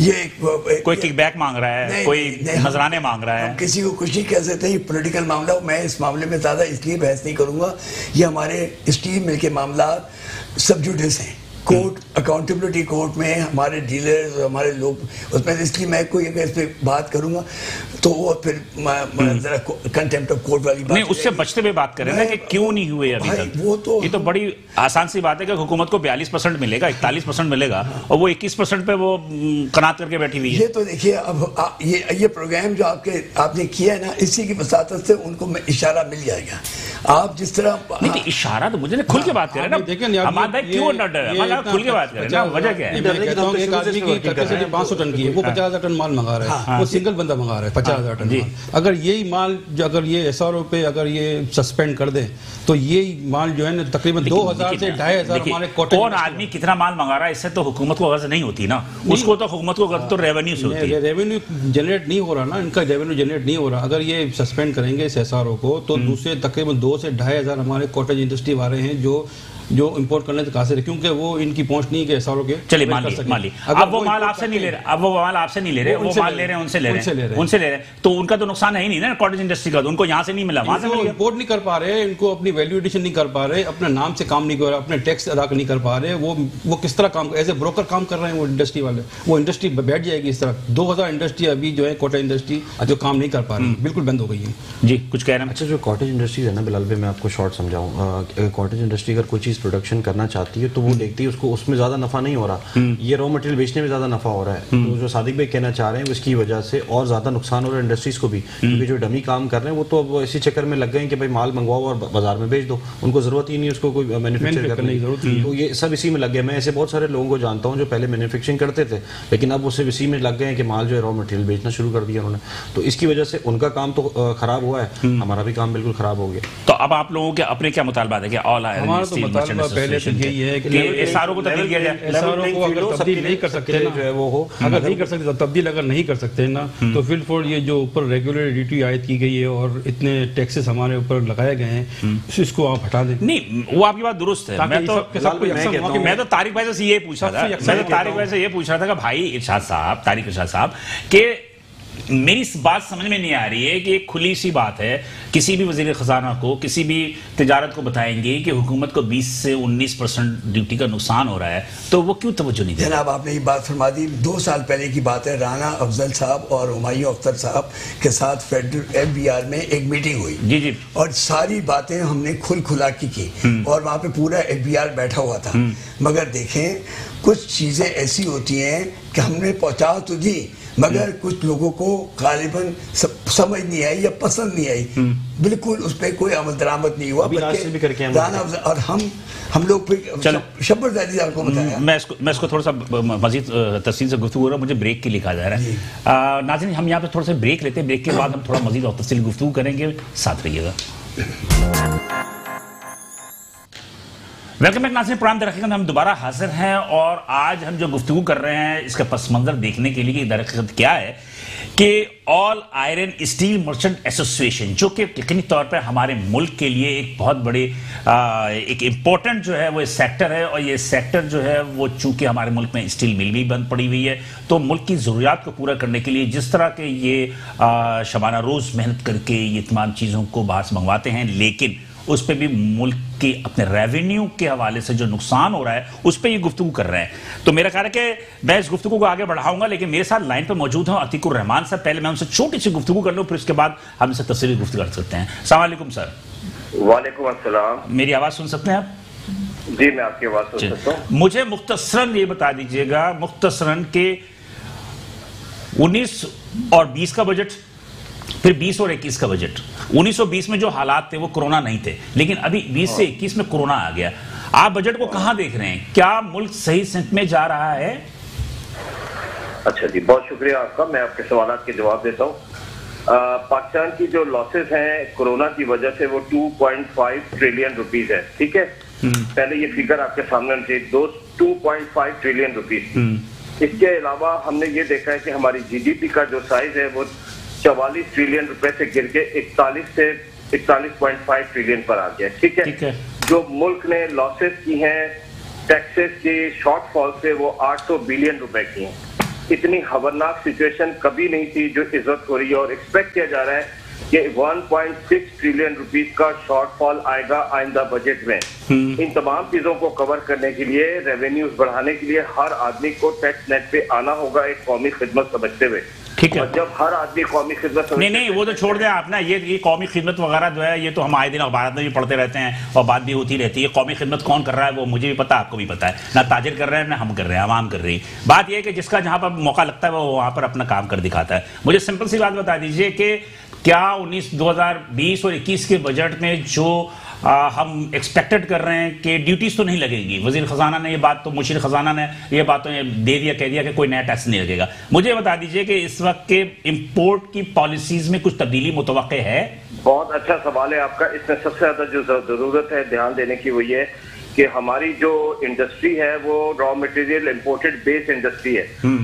ये कोई किकबैक मांग रहा है, कोई नजराने मांग रहा है, किसी को कुछ नहीं कह सकते। ये पॉलिटिकल मामला, मैं इस मामले में ज़्यादा इसलिए बहस नहीं करूंगा। ये हमारे स्टील मिल के मामला सब जुडिस हैं, कोर्ट अकाउंटेबिलिटी कोर्ट में हमारे डीलर्स, हमारे लोग उसमें, इसलिए मैं कोई अगर इस पर बात करूंगा तो वो फिर जरा कंटेम्प्ट ऑफ कोर्ट वाली बात नहीं, उससे बचते हुए बात करें ना कि क्यों नहीं हुए अभी तक। वो तो ये तो बड़ी आसान सी बात है कि हुकूमत को 42% मिलेगा, 41% मिलेगा और वो 21% पे वो कनात करके बैठी हुई है। ये तो देखिए, अब ये प्रोग्राम जो आपने किया है ना, इसी की वसातत से उनको इशारा मिल जाएगा। आप जिस तरह नहीं, इशारा तो मुझे खुल के बात करें ना, हमारे भाई क्यों न डरे, खुल के बात करें ना, वजह क्या है? एक आदमी की कैपेसिटी 500 टन की है, वो 50,000 टन माल मंगा रहा है, वो सिंगल बंदा मंगा रहा है 50,000 टन माल। अगर यही माल अगर ये SRO पे अगर ये सस्पेंड कर दें तो ये माल जो है ना तकरीबन 2,000 से 2,500 हमारे कौन आदमी कितना माल मंगा रहा है, इससे तो हुकूमत को गर्ज नहीं होती ना, उसको तो हुकूमत को गर्ज तो रेवेन्यू से होती है। रेवेन्यू जनरेट नहीं हो रहा ना, इनका रेवेन्यू जनरेट नहीं हो रहा। अगर ये सस्पेंड करेंगे इस SRO को तो दूसरे तकरीबन 2 से 2,500 हमारे कॉटेज इंडस्ट्री वाले हैं जो इंपोर्ट करने तक कासिर है, क्योंकि वो इनकी पहुंच नहीं है कि SRO के। चलिए मान ली अब वो माल आपसे नहीं ले रहे, वो माल माल ले रहे हैं, उनसे ले रहे हैं, तो उनका तो नुकसान है ही नहीं ना कॉटेज इंडस्ट्री का, तो उनको यहाँ से नहीं मिला, वहां से मिल गया। इंपोर्ट नहीं कर पा रहे, इनको अपनी वैल्यू एडिशन नहीं कर पा रहे, अपने नाम से काम नहीं कर रहे, अपने टैक्स अदा नहीं कर पा रहे, वो किस तरह काम एज ए ब्रोकर काम कर रहे हैं वो इंडस्ट्री वाले। वो इंडस्ट्री बैठ जाएगी इस तरह। 2,000 इंडस्ट्री अभी जो है कॉटेज इंडस्ट्री जो काम नहीं कर पा रही, बिल्कुल बंद हो गई है। जी कुछ कह रहे हैं? अच्छा, जो कॉटेज इंडस्ट्री है ना बिलाल भाई, मैं आपको शॉर्ट समझाऊं। कॉटेज इंडस्ट्री अगर कोई चीज़ प्रोडक्शन करना चाहती है तो वो देखती है उसको उसमें ज़्यादा नफा नहीं हो रहा, ये रॉ मटेरियल बेचने में ज़्यादा नफा हो रहा है। तो जो सादिक भाई कहना चाह रहे हैं उसकी वजह से और ज़्यादा नुकसान हो रहा है इंडस्ट्रीज़ को भी, क्योंकि जो डमी काम कर रहे हैं वो तो अब इसी चक्कर में लग गए हैं कि भाई माल मंगवाओ और बाजार में बेच दो, उनको ज़रूरत ही नहीं है उसको कोई मैन्युफैक्चर करने की जरूरत नहीं। तो ये सब इसी में लग गए। मैं ऐसे बहुत सारे लोगों को जानता हूँ जो पहले मैन्युफैक्चरिंग करते थे लेकिन अब वो सिर्फ इसी में लग गए हैं कि माल जो है रॉ मटेरियल बेचना शुरू कर दिया उन्होंने। तो इसकी वजह से उनका काम तो खराब हुआ है, हमारा भी काम बिल्कुल खराब हो गया। तो अब आप लोगों के अपने क्या मुतालबात है कि ऑल आयरन स्टील मर्चेंट पहले तो यही है कि SRO को तब्दील किया जाए। SRO को अगर तब्दील नहीं कर सकते ना, जो है वो हो, अगर नहीं कर सकते तो तब्दील अगर नहीं कर सकते ना तो फिर फॉर ये जो ऊपर रेगुलर ड्यूटी आयद की गई है और इतने टैक्सेस हमारे ऊपर लगाए गए हैं, इसको आप हटा दें। नहीं, वो आपकी बात दुरुस्त है। मैं तो तारिक भाई से ये पूछ रहा था कि भाई इरशाद साहब, तारिक इरशाद साहब, कि मेरी इस बात समझ में नहीं आ रही है कि खुली सी बात है, किसी भी वजीर खजाना को, किसी भी तिजारत को बताएंगे कि हुकूमत को 20 से 19% ड्यूटी का नुकसान हो रहा है, तो वो क्यों तवज्जो नहीं दे? जनाब, आपने ये बात फरमा दी। 2 साल पहले की बात है, राना अफजल साहब और हुमायूं अख्तर साहब के साथ फेडरल FBR में एक मीटिंग हुई। जी और सारी बातें हमने खुला की और वहाँ पे पूरा FBR बैठा हुआ था। मगर देखें, कुछ चीज़ें ऐसी होती हैं कि हमने पहुँचा तो दी मगर कुछ लोगों को गालिबन समझ नहीं आई या पसंद नहीं आई, बिल्कुल उस पर कोई अमल दरामद नहीं हुआ। और हम लोग फिर शब्बर ज़ैदी साहब को बताया। मैं इसको थोड़ा सा मजीद तफसील से गुफ्तगू हो रहा है, मुझे ब्रेक के लिए कहा जा रहा है। नाज़रीन, हम यहाँ पे थोड़ा सा ब्रेक लेते हैं, ब्रेक के बाद हम थोड़ा मजीद और तफसील गुफ्तगू करेंगे, साथ रहिएगा। वेलकम बैक नाज़रीन, प्रोग्राम दरअसल हम दोबारा हाजिर हैं और आज हम जो गुफ्तगू कर रहे हैं इसका पस मंज़र देखने के लिए कि दरअसल क्या है कि all iron steel merchant association, जो कि यकीनी तौर पर हमारे मुल्क के लिए एक बहुत बड़े एक इम्पोर्टेंट जो है वो सेक्टर है, और ये सेक्टर जो है वो चूंकि हमारे मुल्क में स्टील मिल भी बंद पड़ी हुई है, तो मुल्क की ज़रूरियात को पूरा करने के लिए जिस तरह के ये शबाना रोज़ मेहनत करके ये तमाम चीज़ों को बाहर से मंगवाते हैं, लेकिन उस पर भी मुल्क के अपने रेवेन्यू के हवाले से जो नुकसान हो रहा है उस पर ये गुफ्तगू कर रहे हैं। तो मेरा ख्याल है कि मैं इस गुफ्तगू को आगे बढ़ाऊंगा, लेकिन मेरे साथ लाइन पर मौजूद हैं अतीकुर रहमान साहब। पहले मैं उनसे छोटी सी गुफ्तगू कर लूँ, फिर उसके बाद हम इनसे तफसीली गुफ्तगू कर सकते हैं। अस्सलाम वालेकुम सर। वालेकुम अस्सलाम। मेरी आवाज़ सुन सकते हैं आप? जी, मैं आपकी आवाज़ सुन सकता हूँ। मुझे मुख्तसरन ये बता दीजिएगा, मुख्तसरन के 19 और 20 का बजट, फिर 20 और 21 का बजट। 19 और 20 में जो हालात थे वो कोरोना नहीं थे, लेकिन अभी 20 से 21 में कोरोना आ गया। आप बजट को कहां देख रहे हैं? क्या मुल्क सही सिमत में जा रहा है? अच्छा जी, बहुत शुक्रिया आपका। मैं आपके सवालात के जवाब देता हूँ। पाकिस्तान की जो लॉसेस हैं कोरोना की वजह से वो 2.5 ट्रिलियन रुपीज है, ठीक है। पहले ये फिगर आपके सामने होनी चाहिए, 2.5 ट्रिलियन रुपीज। इसके अलावा हमने ये देखा है कि हमारी जीडीपी का जो साइज है वो 44 ट्रिलियन रुपए से गिर के 41.5 ट्रिलियन पर आ गया, ठीक है। जो मुल्क ने लॉसेस की हैं टैक्सेस की शॉर्टफॉल से वो 800 बिलियन रुपए की हैं। इतनी खतरनाक सिचुएशन कभी नहीं थी जो इज्जत हो रही है, और एक्सपेक्ट किया जा रहा है कि 1.6 ट्रिलियन रुपीस का शॉर्टफॉल आएगा आइंदा बजट में। इन तमाम चीजों को कवर करने के लिए, रेवेन्यूज बढ़ाने के लिए हर आदमी को टैक्स नेट पे आना होगा एक कौमी खिदमत समझते हुए, ठीक है। और जब हर आदमी कौमी खिदमत नहीं वो तो छोड़ दें आप ना, ये कौमी खिदमत वगैरह जो है ये तो हम आए दिन अखबार में भी पढ़ते रहते हैं और बात भी होती रहती है। कौमी खिदमत कौन कर रहा है वो मुझे भी पता, आपको भी पता है। ना ताजिर कर रहे हैं ना हम कर रहे हैं, आवाम कर रही है। बात यह है कि जिसका जहां पर मौका लगता है वो वहां पर अपना काम कर दिखाता है। मुझे सिंपल सी बात बता दीजिए कि क्या 2020 और 21 के बजट में जो हम एक्सपेक्टेड कर रहे हैं कि ड्यूटीज तो नहीं लगेगी। वजीर खजाना ने ये बात तो, मुशीर खजाना ने ये बात तो दे दिया, कह दिया कि कोई नया टैक्स नहीं लगेगा। मुझे बता दीजिए कि इस वक्त के इंपोर्ट की पॉलिसीज में कुछ तब्दीली मुतवक्के है? बहुत अच्छा सवाल है आपका। इसमें सबसे ज्यादा जो जरूरत है ध्यान देने की वो ये कि हमारी जो इंडस्ट्री है वो raw material imported based industry है।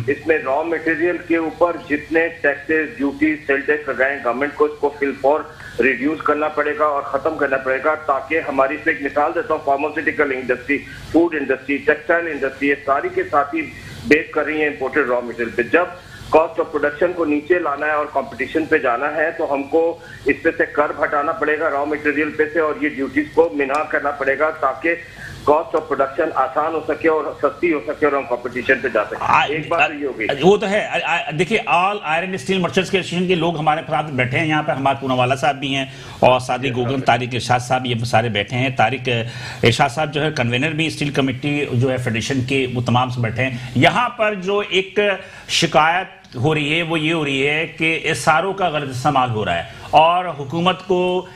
इसमें रॉ मटेरियल के ऊपर जितने टैक्सेस, ड्यूटीज, सेल टैक्स लगाए गवर्नमेंट को इसको फिलफॉर रिड्यूस करना पड़ेगा और खत्म करना पड़ेगा, ताकि हमारी, इसमें एक मिसाल देता हूँ, pharmaceutical industry, food industry, textile industry, ये सारी के साथ ही बेस कर रही है इंपोर्टेड रॉ मटेरियल पे। जब कॉस्ट ऑफ प्रोडक्शन को नीचे लाना है और कंपटीशन पे जाना है तो हमको इस पे से कर हटाना पड़ेगा रॉ मटेरियल पे से, और ये ड्यूटीज को मिना करना पड़ेगा ताकि कॉस्ट ऑफ प्रोडक्शन आसान हो सके और सस्ती हो सके और हम कंपटीशन पे जा सके। एक बात ये हो गई, वो तो है। देखिए, ऑल आयरन स्टील मर्चेंट्स के एसोसिएशन के लोग हमारे साथ बैठे हैं यहाँ पे। हमारे पूनावाला साहब भी हैं और सादिक गोगन, तारिक इरशाद साहब, ये सारे बैठे हैं। तारिक इरशाद साहब जो है कन्वेनर भी स्टील कमेटी जो है फेडरेशन के, वो तमाम से बैठे हैं। यहाँ पर जो एक शिकायत हो रही है वो ये हो रही है कि एसआरओ का गलत इस्तेमाल हो रहा है और हुकूमत को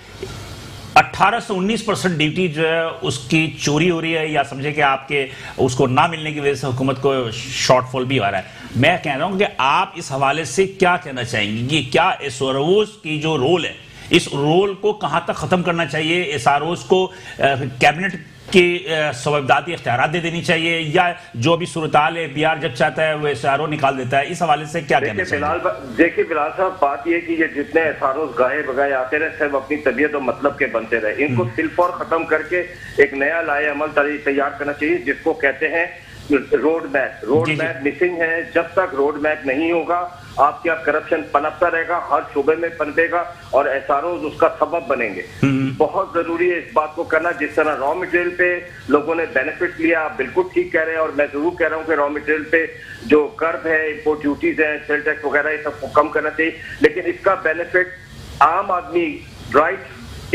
18 से 19% ड्यूटी जो है उसकी चोरी हो रही है, या समझे कि आपके उसको ना मिलने की वजह से हुकूमत को शॉर्टफॉल भी आ रहा है। मैं कह रहा हूं कि आप इस हवाले से क्या कहना चाहेंगे कि क्या एसआरओ की जो रोल है, इस रोल को कहां तक खत्म करना चाहिए? एसआरओ को कैबिनेट की सवैदाती इख्तियारात दे देनी चाहिए, या जो भी सूरताल है बिहार जब चाहता है वो एसआरओ निकाल देता है? इस हवाले से क्या कहना चाहिए? देखिए बिलाल साहब, बात ये कि ये जितने एसआरओ गाए बगाए आते रहे सब अपनी तबीयत और मतलब के बनते रहे। इनको सिलफॉर खत्म करके एक नया लाए अमल तैयार करना चाहिए जिसको कहते हैं road map. Road map missing है। जब तक रोड मैप नहीं होगा आपके यहाँ करप्शन पनपता रहेगा, हर शोबे में पनपेगा और एसआरओ उसका सबब बनेंगे। बहुत जरूरी है इस बात को करना। जिस तरह रॉ मटेरियल पे लोगों ने बेनिफिट लिया, आप बिल्कुल ठीक कह रहे हैं, और मैं जरूर कह रहा हूँ कि रॉ मटेरियल पे जो कर्व है, इंपोर्ट ड्यूटीज है, सेल टैक्स वगैरह, ये सबको कम करना चाहिए। लेकिन इसका बेनिफिट आम आदमी right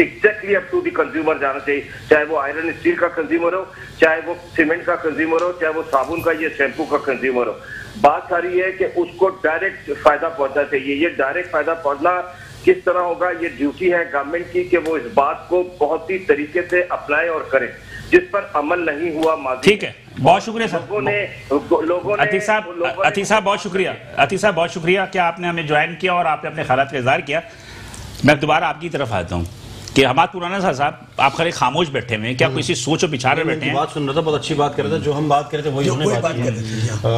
exactly up to the consumer जाना चाहिए, चाहे वो आयरन स्टील का कंज्यूमर हो, चाहे वो सीमेंट का कंज्यूमर हो, चाहे वो साबुन का या शैम्पू का कंज्यूमर हो। बात सारी है कि उसको डायरेक्ट फायदा पहुंचना चाहिए। ये डायरेक्ट फायदा पहुंचना किस तरह होगा? ये ड्यूटी है गवर्नमेंट की कि वो इस बात को बहुत ही तरीके से अप्लाई और करे, जिस पर अमल नहीं हुआ माजी। ठीक है, बहुत शुक्रिया सर। लोगों ने अतीक साहब बहुत शुक्रिया। अतीक साहब बहुत शुक्रिया कि आपने हमें ज्वाइन किया और आपने अपने ख्यालात का इज़हार किया। मैं दोबारा आपकी तरफ आता हूँ कि हमारे पुराना साहब आप खड़े खामोश बैठे हुए हैं, क्या किसी सोच और विचार में बैठे हैं? बात सुन रहा था, बहुत अच्छी बात कर रहे थे। जो हम बात कर रहे थे वही उन्होंने बात की,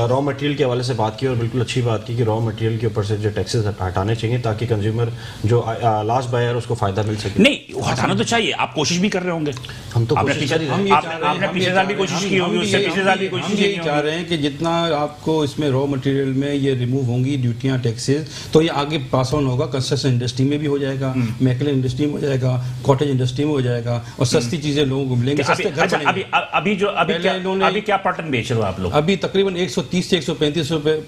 रॉ मटेरियल के हवाले से बात की और बिल्कुल अच्छी बात की कि रॉ मटेरियल के ऊपर से जो टैक्सेस हटाने चाहिए ताकि कंज्यूमर जो लास्ट बायर उसको फायदा मिल सके। नहीं, हटाना तो चाहिए, आप कोशिश भी कर रहे होंगे। हम तो आपने पिछले साल भी कोशिश की होगी, उससे पिछले साल भी कोशिश की। चाह रहे हैं कि जितना आपको इसमें रॉ मटेरियल में ये रिमूव होंगी ड्यूटियां, टैक्सेस, तो ये आगे पास ऑन होगा, कंस्ट्रक्शन इंडस्ट्री में भी हो जाएगा, मैकेनिकल इंडस्ट्री में हो जाएगा, कॉटेज इंडस्ट्री में हो जाएगा और सस्ती चीजें लोगों को मिलेंगे, सस्ते घर बनेंगे। अभी क्या पैटर्न बेच रहे हो आप लोग? अभी तकरीबन 130 से 135 रुपए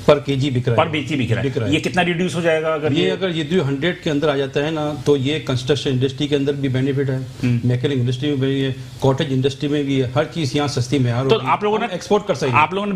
पर केजी बिक रहा है। पर केजी बिक रहा है। ये कितना रिड्यूस हो जाएगा अगर ये 100 के अंदर आ जाता है ना, तो ये कंस्ट्रक्शन इंडस्ट्री के अंदर भी बेनिफिट है, मैकेनिकल इंडस्ट्री में भी है, कॉटेज इंडस्ट्री में भी है, हर चीज यहाँ सस्ती मेयार तो आप लोगों ने एक्सपोर्ट कर सकते हैं। आप लोगों ने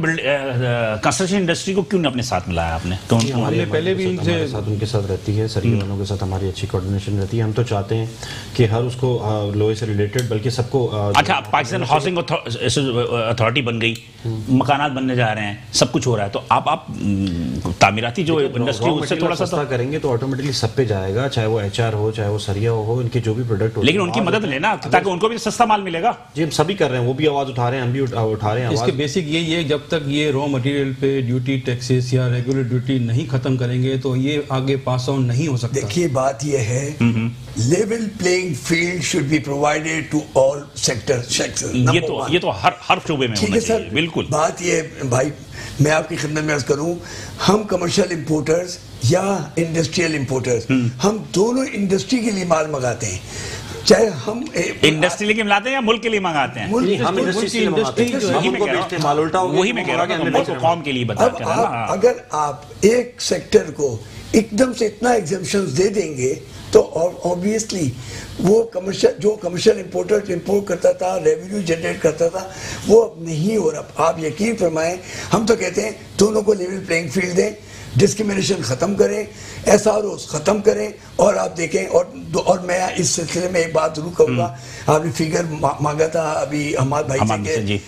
कंस्ट्रक्शन इंडस्ट्री को क्यों अपने साथ मिलाया आपने? तो हमने पहले भी उनके साथ रहती है, सरिया वालों के साथ हमारी अच्छी कोऑर्डिनेशन रहती है। हम तो चाहते हैं कि हर उसको लोहे से रिलेटेड बल्कि सबको। अच्छा, पाकिस्तान हाउसिंग अथॉरिटी बन गई, मकानात बनने जा रहे हैं, सब कुछ हो रहा है, तो आप तामीराती जो इंडस्ट्री उससे थोड़ा सा करेंगे तो ऑटोमेटिकली सब पे जाएगा, चाहे वो एचआर हो, चाहे वो सरिया हो, इनके जो भी प्रोडक्ट हो। लेकिन उनकी मदद लेना ताकि उनको भी सस्ता माल मिलेगा। जी हम सभी कर रहे हैं, वो भी आवाज उठा रहे हैं, हम भी उठा रहे हैं। इसके बेसिक यही है, जब तक ये रॉ मटेरियल पे ड्यूटी टैक्सेस या रेगुलर ड्यूटी नहीं खत्म करेंगे तो ये आगे पास ऑन नहीं हो सकता। देखिए बात ये है, level playing field should be provided to all sectors. ये तो हर शोबे में होना चाहिए। बिल्कुल बात ये भाई, मैं आपकी खिदमत में अर्ज करूं, हम कमर्शियल इंपोर्टर्स या इंडस्ट्रियल इंपोर्टर्स, हम दोनों इंडस्ट्री के लिए माल मंगाते हैं, चाहे हम इंडस्ट्री के लाते हैं या मुल्क के लिए मंगाते हैं। हम इंडस्ट्री माल उल्टा हो गया, वही मैं कह रहा हूं, कौम के लिए बताते हैं। अगर आप एक सेक्टर को एकदम से इतना एग्जेम्पशंस दे देंगे तो ऑब्वियसली वो कमर्शियल इंपोर्टर इंपोर्ट करता था, रेवेन्यू जनरेट करता था, वो अब नहीं हो रहा। आप यकीन फरमाएं, हम तो कहते हैं दोनों को लेवल प्लेइंग फील्ड दें, डिस्क्रिमिनेशन खत्म करें, एसआरओस खत्म करें, और आप देखें। और मैं इस सिलसिले में एक बात जरूर कहूँगा, आपने फिगर मांगा था अभी हमारे भाई से,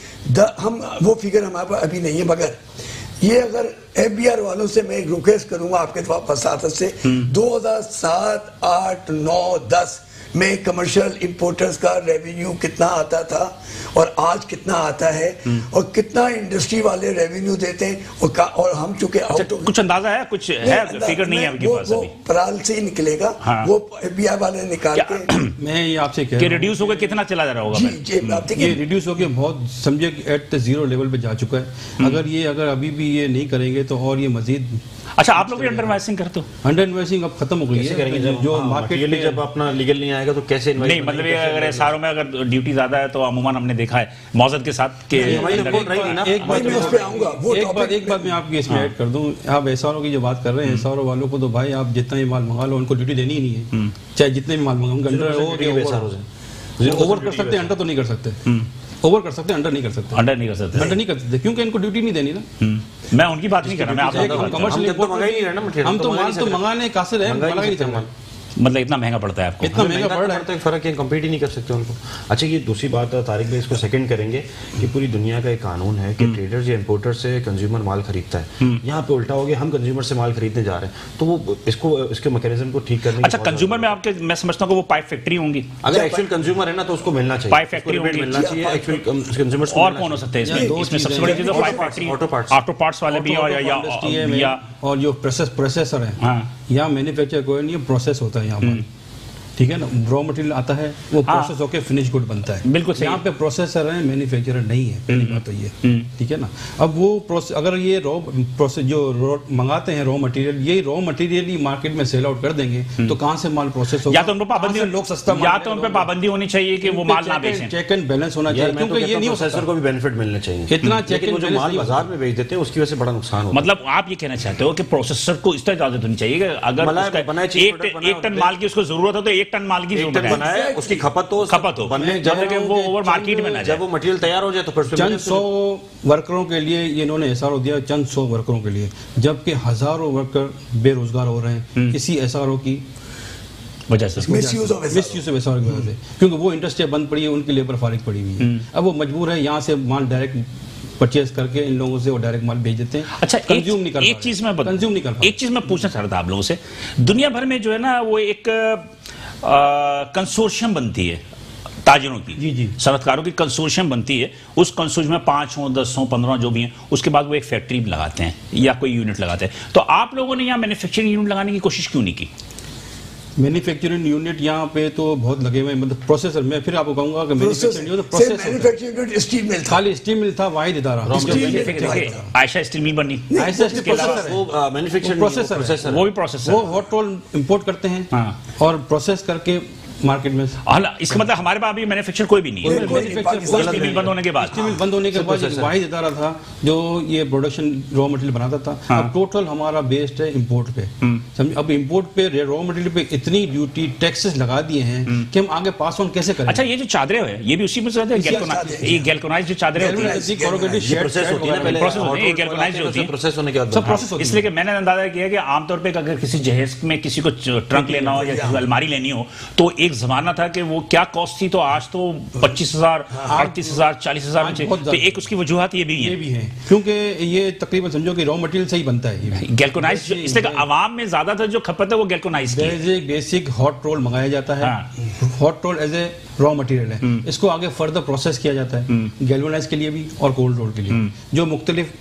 हम वो फिगर हमारे पास अभी नहीं है, मगर ये अगर एफबीआर वालों से मैं एक रिक्वेस्ट करूंगा आपके वसातत से, 2007, 8, 9, 10 में कमर्शियल इंपोर्टर्स का रेवेन्यू कितना आता था और आज कितना आता है, और कितना इंडस्ट्री वाले रेवेन्यू देते हैं, और हम चुके कुछ अंदाजा है, कुछ है, फिगर नहीं है आपके पास अभी? पराल से ही निकलेगा। हाँ। वो एफबीआई वाले निकाल के मैं ये आपसे कह रहा हूं रिड्यूस होकर कितना चला जा रहा होगा? ये रिड्यूस होकर बहुत समझे एट द जीरो लेवल पे जा चुका है। अगर अभी भी ये नहीं करेंगे तो और ये मजीद। अच्छा, आप लोग भी अंडर इन्वेस्टिंग करते हो? अंडर इन्वेस्टिंग अब खत्म हो गई है, जो मार्केट में जब अपना लीगल नहीं आएगा तो कैसे नहीं, मतलब अगर एसआरओ में अगर ड्यूटी ज्यादा है तो अमूमन हमने देखा है मौजद के साथ के एक बात मैं आपकी इसमें ऐड कर दूं, आप एसआरओ की जो बात कर रहे हैं, एसआरओ वालों को तो भाई आप जितना ही माल मंगा लो, उनको ड्यूटी देनी ही नहीं है, चाहे जितने भी माल मंगाओ। अंडर ओवर कर सकते हैं, अंडर तो नहीं कर सकते। ओवर कर सकते हैं, अंडर नहीं कर सकते। अंडर नहीं कर सकते, अंडर नहीं कर सकते क्योंकि इनको ड्यूटी नहीं देनी ना। मैं उनकी बात नहीं कर रहा, मैं कमर्शियल हम तो माल तो मंगाने कासिर है, मंगा ही नहीं सकते। मतलब इतना महंगा पड़ता है आपको? इतना महंगा पड़ रहा है, तो फर्क है, कम्पीट ही नहीं कर सकते उनको। अच्छा, ये दूसरी बात तारिक भाई इसको सेकंड करेंगे कि पूरी दुनिया का एक कानून है कि ट्रेडर्स या इंपोर्टर से कंज्यूमर माल खरीदता है। यहाँ पे उल्टा हो गया, हम कंज्यूमर से माल खरीदने जा रहे हैं, तो वो इसके मैकेनिज्म को ठीक करने। अच्छा, कंज्यूमर में आपके, मैं समझता हूँ वो पाइप फैक्ट्री होंगी। अगर एक्चुअल कंज्यूमर है ना तो उसको मिलना चाहिए, पाइप फैक्ट्री मिलना चाहिए एक्चुअल कंज्यूमर। और कौन हो सकते हैं इसमें? सबसे बड़ी चीज पाइप फैक्ट्री, ऑटो पार्ट्स वाले भी, और जो प्रोसेसर है या मैन्युफैक्चर कोई नहीं, प्रोसेस होता है यहाँ पर, ठीक है ना। रॉ मटेरियल आता है, वो प्रोसेस होकर फिनिश गुड बनता है। बिल्कुल सही। यहाँ पे प्रोसेसर है, मैन्युफैक्चरर नहीं है, पहली बात तो ये, ठीक है ना। अब वो अगर ये रॉ प्रोसेस जो मंगाते हैं रॉ मटेरियल, ये रॉ मटेरियल ही मार्केट में सेल आउट कर देंगे तो कहाँ से माल प्रोसेस होगा? या तो उन पर पाबंदी, लोग सस्ता, या तो उन पर पाबंदी होनी चाहिए कि वो माल ना बेचें। चेक एंड बैलेंस होना चाहिए, क्योंकि ये नहीं, प्रोसेसर को भी बेनिफिट मिलना चाहिए। इतना चेक एंड जो माल बाजार में बेच देते हैं उसकी वजह से बड़ा नुकसान होता है। मतलब आप ये कहना चाहते हो कि प्रोसेसर को इस तरह इजाजत होनी चाहिए कि अगर एक टन माल की उसको जरूरत हो तो 1 टन माल की जरूरत बनाए, उसकी खपत हो, जब वो ओवर मार्केट में ना जाए, जब वो मटेरियल तैयार हो जाए तो फिर चंद 100 वर्करों के लिए इन्होंने एसआरओ दिया, चंद 100 वर्करों के लिए, जबकि हजारों वर्कर बेरोजगार हो रहे हैं इसी एसआरओ की वजह से, मिसयूज ऑफ एसआरओ की वजह से, क्योंकि वो इंडस्ट्री बंद पड़ी है, उनकी लेबर फारिग पड़ी हुई है। अब वो मजबूर है यहाँ से माल डायरेक्ट परचेज करके इन लोगों से वो डायरेक्ट माल भेज देते हैं। अच्छा, कंज्यूम नहीं कर एक चीज मैं कंज्यूम नहीं कर एक चीज मैं पूछना चाह रहा था आप लोगों से, दुनिया भर में जो है ना वो एक कंसोर्शियम बनती है ताजिरों की, जी सनतकारों की कंसोर्शियम बनती है। उस कंसोर्शियम में 5 हो, 10 हो, 15 जो भी हैं, उसके बाद वो एक फैक्ट्री लगाते हैं या कोई यूनिट लगाते हैं। तो आप लोगों ने यहाँ मैन्युफैक्चरिंग यूनिट लगाने की कोशिश क्यों नहीं की? मैन्युफैक्चरिंग यूनिट यहाँ पे तो बहुत लगे हुए हैं, मतलब प्रोसेसर, मैं फिर आपको कहूंगा कि मैन्युफैक्चरिंग यूनिट स्टील मिल था, खाली स्टील मिल था, वाहिद इदारा। आयशा स्टील मिल बनी, आयशा स्टील प्रोसेसर, वो भी प्रोसेसर, वो हॉट रोल इंपोर्ट करते हैं और प्रोसेस करके मार्केट में। इसका मतलब हमारे पास अभी मैन्युफैक्चर कोई भी नहीं है, मिल बंद होने के बाद वाहिद इदारा था जो ये प्रोडक्शन रॉ मटेरियल बनाता था। अब टोटल हमारा बेस्ड है इंपोर्ट पे, समझे। अब इंपोर्ट पे रॉ मटेरियल पे इतनी ड्यूटी टैक्सेस लगा दिए हैं कि हम आगे पास ऑन कैसे करें। अच्छा, ये जो चादरें है ये भी उसी में से ये गैल्वेनाइज्ड जो चादरें होती हैं, प्रोसेस होने के बाद, इसलिए कि मैंने अंदाजा किया कि आमतौर पे अगर किसी जहेज में किसी को ट्रंक लेना हो या अलमारी लेनी हो तो एक जमाना था कि वो क्या कॉस्ट थी, तो आज तो 25,000, 38,000, 40,000, तो एक उसकी वजूहत ये भी है क्योंकि ये तकरीबन समझो कि रॉ मटेरियल से ही बनता है गैल्वेनाइज्ड, इसलिए आवाम में ज्यादातर जो खपत है वो गैल्वेनाइज्ड है। बेसिक हॉट रोल मंगाया जाता है, hot roll as a raw material है, इसको आगे फर्दर प्रोसेस किया जाता है गैल्वेनाइज के लिए भी और कोल्ड रोल के लिए, जो मुख्तलिफ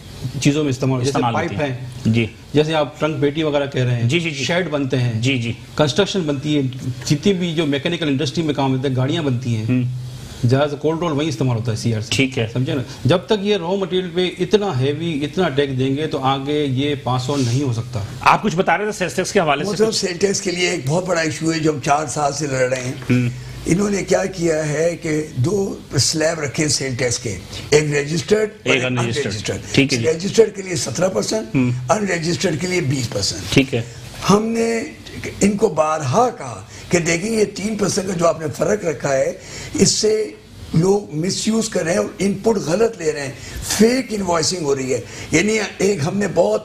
चीजों में इस्तेमाल, जैसे पाइप है जी, जैसे आप ट्रंक पेटी वगैरह कह रहे हैं, जी, शेड बनते हैं, जी, कंस्ट्रक्शन बनती है, जितनी भी जो मैकेनिकल इंडस्ट्री में काम होता है, गाड़ियां बनती हैं, ज्यादा कोल्ड रोल वही इस्तेमाल होता है सीआर से, ठीक है, समझे ना। जब तक ये रॉ मटेरियल पे इतना हैवी इतना टैक्स देंगे तो आगे ये पास ऑन नहीं हो सकता। आप कुछ बता रहे थे सेल्स टैक्स के हवाले से। सेल्स टैक्स के लिए एक बहुत बड़ा इशू है जो हम 4 साल से लड़ रहे हैं। इन्होंने क्या किया है कि 2 स्लैब रखे सेल टैक्स के, एक रजिस्टर्ड, एक अनरजिस्टर्ड। ठीक है, रजिस्टर्ड के लिए 17%, अनरजिस्टर्ड के लिए 20%। ठीक है, हमने इनको बारहा कहा कि देखिए ये 3% का जो आपने फर्क रखा है इससे लोग मिसयूज कर रहे हैं और इनपुट गलत ले रहे हैं, फेक इनवॉइसिंग हो रही है। यानी एक हमने बहुत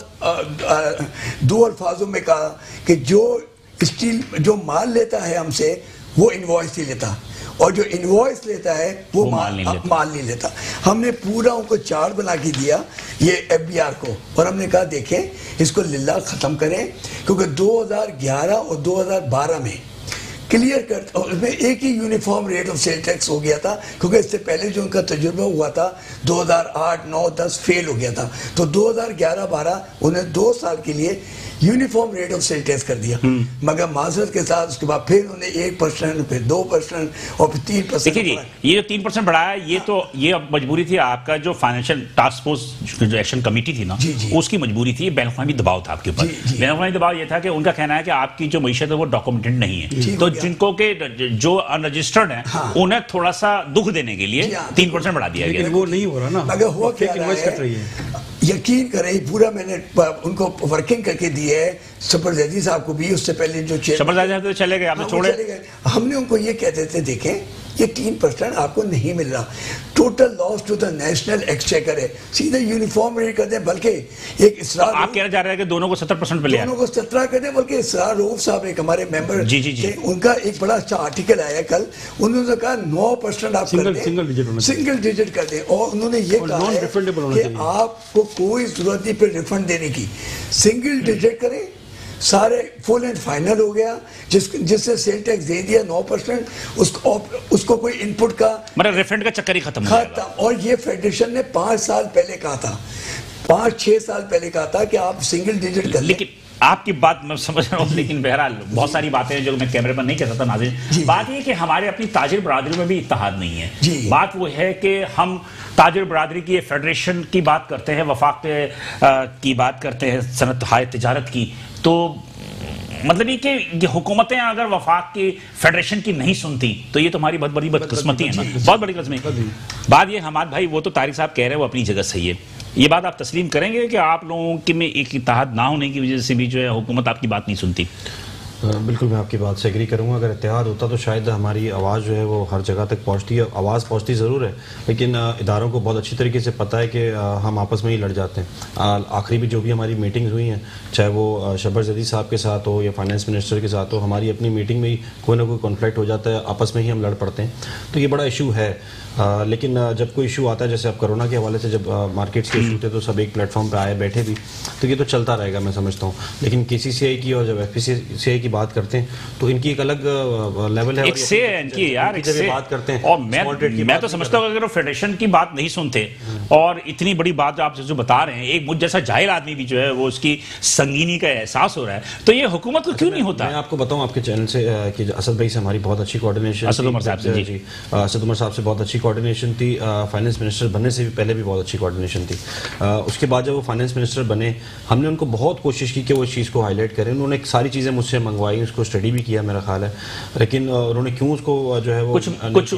2 अल्फाजों में कहा कि जो स्टील जो माल लेता है हमसे वो इनवॉइस नहीं लेता, और जो इनवॉइस लेता है वो माल नहीं लेता। हमने पूरा उनको चार्ट बना के दिया ये एफबीआर को, और हमने कहा देखें इसको लिल्ला ख़त्म करें, क्योंकि 2011 और 2012 में क्लियर कट उसमें एक ही uniform rate of sale tax हो गया था, क्योंकि इससे पहले जो उनका तजुर्बा हुआ था 2008, 9, 10 फेल हो गया था, तो 2011-12 उन्हें 2 साल के लिए uniform rate of sale tax कर दिया, मगर माजरत के साथ उसके बाद फिर उन्हें 1%, फिर 2% और फिर 3%। देखिए जी, ये जो 3% बढ़ाया ये तो ये अब मजबूरी थी आपका, जो फाइनेंशियल टास्क फोर्स जो एक्शन कमेटी थी ना, उसकी मजबूरी थी, बैनुल-अक़वामी दबाव था आपके ऊपर। बैनुल-अक़वामी दबाव ये था कि उनका कहना है कि आपकी जो मईशत है वो डॉक्यूमेंटेड नहीं है, तो जिनको के जो अनरजिस्टर्ड है उन्हें थोड़ा सा दुख देने के लिए 3% बढ़ा दिया गया। वो नहीं हो रहा ना, मगर हुआ क्या है, यकीन करें पूरा मैंने उनको वर्किंग करके दी है, सबरज़ैदी साहब को भी, उससे पहले जो सबरज़ैदी साहब तो चले गए, आपने छोड़े। हमने उनको ये कहते थे देखें ये 3% आपको नहीं मिल रहा, total loss to the national exchequer है, सीधे यूनिफॉर्म रेट कर दें, बल्कि एक इसरार आप कह जा रहे हैं कि दोनों को 70% पे ले आए, दोनों को 17 कर दें, बल्कि इसरार रऊफ साहब एक हमारे मेंबर जी, उनका एक बड़ा अच्छा आर्टिकल आया कल, उन्होंने कहा 9% आप सिंगल डिजिट कर दें, और उन्होंने ये कहा है कि आपको कोई जरूरत नहीं फिर रिफंड देने की, सिंगल डिजिट करें, सारे फुल एंड फाइनल हो गया, जिससे सेल टैक्स दे दिया 9%, उसको कोई इनपुट का मतलब रिफंड का चक्कर ही खत्म। और ये फेडरेशन ने 5 साल पहले कहा था, 5-6 साल पहले कहा था कि आप सिंगल डिजिट कर, लेकिन आपकी बात मैं समझ रहा हूँ, लेकिन बहरहाल बहुत सारी बातें हैं जो मैं कैमरे पर नहीं कह सकता नाज़रीन। बात ये कि हमारे अपनी ताजिर बरादरी में भी इत्तेहाद नहीं है। बात वो है कि हम ताजिर बरादरी की फेडरेशन की बात करते हैं, वफाक की बात करते हैं, सनत हाय तिजारत की, तो मतलब ये कि हुकूमतें अगर वफाक की फेडरेशन की नहीं सुनती तो ये तो हमारी बहुत बड़ी बदकिस्मती है ना, बहुत बड़ी किस्मती। बात ये हमाद भाई, वो तो तारिक साहब कह रहे हैं वो अपनी जगह सही है, ये बात आप तस्लीम करेंगे कि आप लोगों के में एक इत्तेहाद ना होने की वजह से भी जो है हुकूमत आपकी बात नहीं सुनती? बिल्कुल मैं आपकी बात से एग्री करूँगा। अगर इत्तेहाद होता तो शायद हमारी आवाज़ जो है वो हर जगह तक पहुँचती है, आवाज़ पहुँचती ज़रूर है, लेकिन इदारों को बहुत अच्छी तरीके से पता है कि हम आपस में ही लड़ जाते हैं। आखिरी भी जो भी हमारी मीटिंग्स हुई हैं, चाहे वो सबरज़ैदी साहब के साथ हो या फाइनेंस मिनिस्टर के साथ हो, हमारी अपनी मीटिंग में ही कोई ना कोई कॉन्फ्लिक्ट हो जाता है, आपस में ही हम लड़ पड़ते हैं, तो ये बड़ा इशू है। लेकिन जब कोई इशू आता है, जैसे अब कोरोना के हवाले से जब मार्केट्स के इशू थे तो सब एक प्लेटफॉर्म पे आए बैठे भी, तो ये तो चलता रहेगा मैं समझता हूँ। लेकिन KCCI की और जब FPCCI की बात करते हैं तो इनकी एक अलग लेवल है, एक से इनकी यार एक से बात करते हैं। और मैं तो समझता हूँ अगर वो फेडरेशन की बात नहीं सुनते और इतनी बड़ी बात आप जो बता रहे हैं, एक मुझ जैसा जाहिल आदमी भी जो है वो उसकी संगीनी का एहसास हो रहा है, तो ये हुकूमत को क्यों नहीं होता? मैं आपको बताऊँ आपके चैनल से कि असद भाई से हमारी बहुत अच्छी कोऑर्डिनेशन, असद उमर साहब से, असद उमर साहब से बहुत अच्छी कोऑर्डिनेशन थी, फाइनेंस मिनिस्टर बनने से भी पहले भी बहुत अच्छी कोऑर्डिनेशन थी। उसके बाद जब वो फाइनेंस मिनिस्टर बने, हमने उनको बहुत कोशिश की कि वो इस चीज़ को हाईलाइट करें। उन्होंने सारी चीज़ें मुझसे मंगवाई, उसको स्टडी भी किया मेरा ख्याल है, लेकिन उन्होंने क्यों उसको जो है वो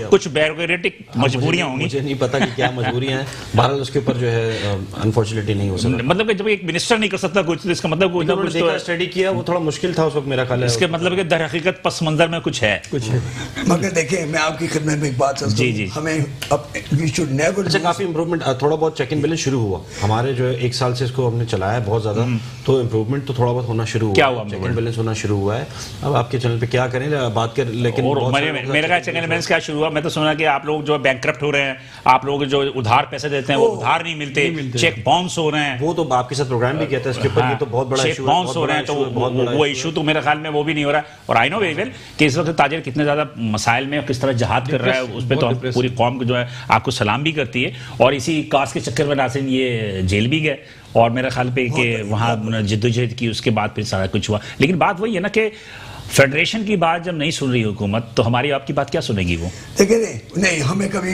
कुछ ब्यूरोक्रेटिक मजबूरियां होंगी, मुझे नहीं पता कि क्या मजबूरियां हैं। बहरहाल उसके ऊपर जो है अनफॉर्चुनेटली नहीं हो सकता। मतलब कि जब एक मिनिस्टर नहीं कर सकता कुछ, इसका मतलब कुछ तो स्टडी किया, वो थोड़ा मुश्किल था उस वक्त मेरा ख्याल है। इसके मतलब कि दर हकीकत पस मंजर में कुछ है। मगर देखिए, मैं आपकी खिदमत में एक बात जी जी, हमें अब वी शुड नेवर, अच्छा काफी इंप्रूवमेंट, थोड़ा बहुत चेक इन बैलेंस शुरू हुआ हमारे जो है 1 साल से इसको हमने चलाया है बहुत ज्यादा, तो इंप्रूवमेंट तो थोड़ा बहुत होना शुरू हुआ। क्या हुआ? चेक इन बैलेंस होना शुरू हुआ है। अब आपके चैनल पे क्या करें बात कर, लेकिन मेरे का चेक इन बैलेंस क्या शुरू हुआ? मैं तो सुना कि आप लोग जो बैंकक्रप्ट हो रहे हैं, आप लोग जो उधार पैसे देते हैं वो उधार नहीं मिलते, चेक बाउंस हो रहे हैं। वो तो आपके साथ प्रोग्राम भी किया था इसके ऊपर, ये तो बहुत बड़ा इशू है, बाउंस हो रहे हैं, तो वो इशू तो मेरे ख्याल में वो भी नहीं हो रहा है। और आई नो वेरी वेल कि इस वक्त ताजिर कितने ज्यादा मसाइल में किस तरह जहाद कर रहा है, उस पर तो हम पूरी कौम जो है आपको सलाम भी करती है। और इसी कास के चक्कर में नासिन ये जेल भी गए, और मेरे ख्याल पे कि वहाँ जिद्दोजहद की, उसके बाद फिर सारा कुछ हुआ। लेकिन बात वही है ना कि फेडरेशन की बात जब नहीं सुन रही हुकूमत, तो हमारी आपकी बात क्या सुनेगी वो? देखिए नहीं, हमें कभी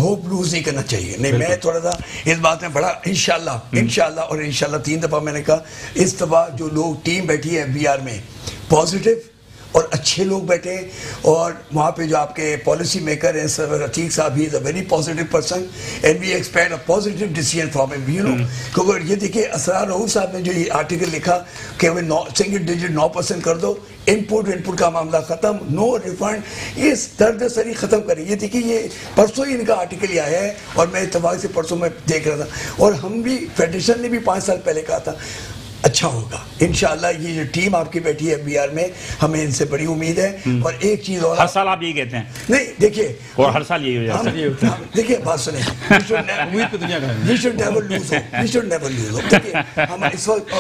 होप लूज नहीं करना चाहिए। नहीं, मैं थोड़ा सा इस बात में बड़ा इंशाल्लाह और इंशाल्लाह 3 दफा मैंने कहा, इस दफा जो लोग टीम बैठी है FBR में पॉजिटिव और अच्छे लोग बैठे, और वहाँ पे जो आपके पॉलिसी मेकर हैं सर रतीक साहब, he is a very positive person and we expect a positive decision from him, you know. क्योंकि ये देखिए, असरार रऊफ साहब ने जो ये आर्टिकल लिखा कि हमें सिंगल डिजिट 9% कर दो, इनपुट का मामला ख़त्म, नो रिफंड, ये दर्द सरी ख़त्म करें। ये देखिए, ये परसों ही इनका आर्टिकल आया है, और मैं इत्तेफाक से परसों में देख रहा था, और हम भी फेडरेशन ने भी 5 साल पहले कहा था अच्छा होगा इंशाल्लाह। ये जो टीम आपकी बैठी है FBR में, हमें इनसे बड़ी उम्मीद है। और एक चीज और, हर साल आप यही कहते हैं? नहीं देखिए, और हर साल यही हो जाता है। देखिए बात सुने, वी शुड नेवर लूज। देखिए, हम इस वक्त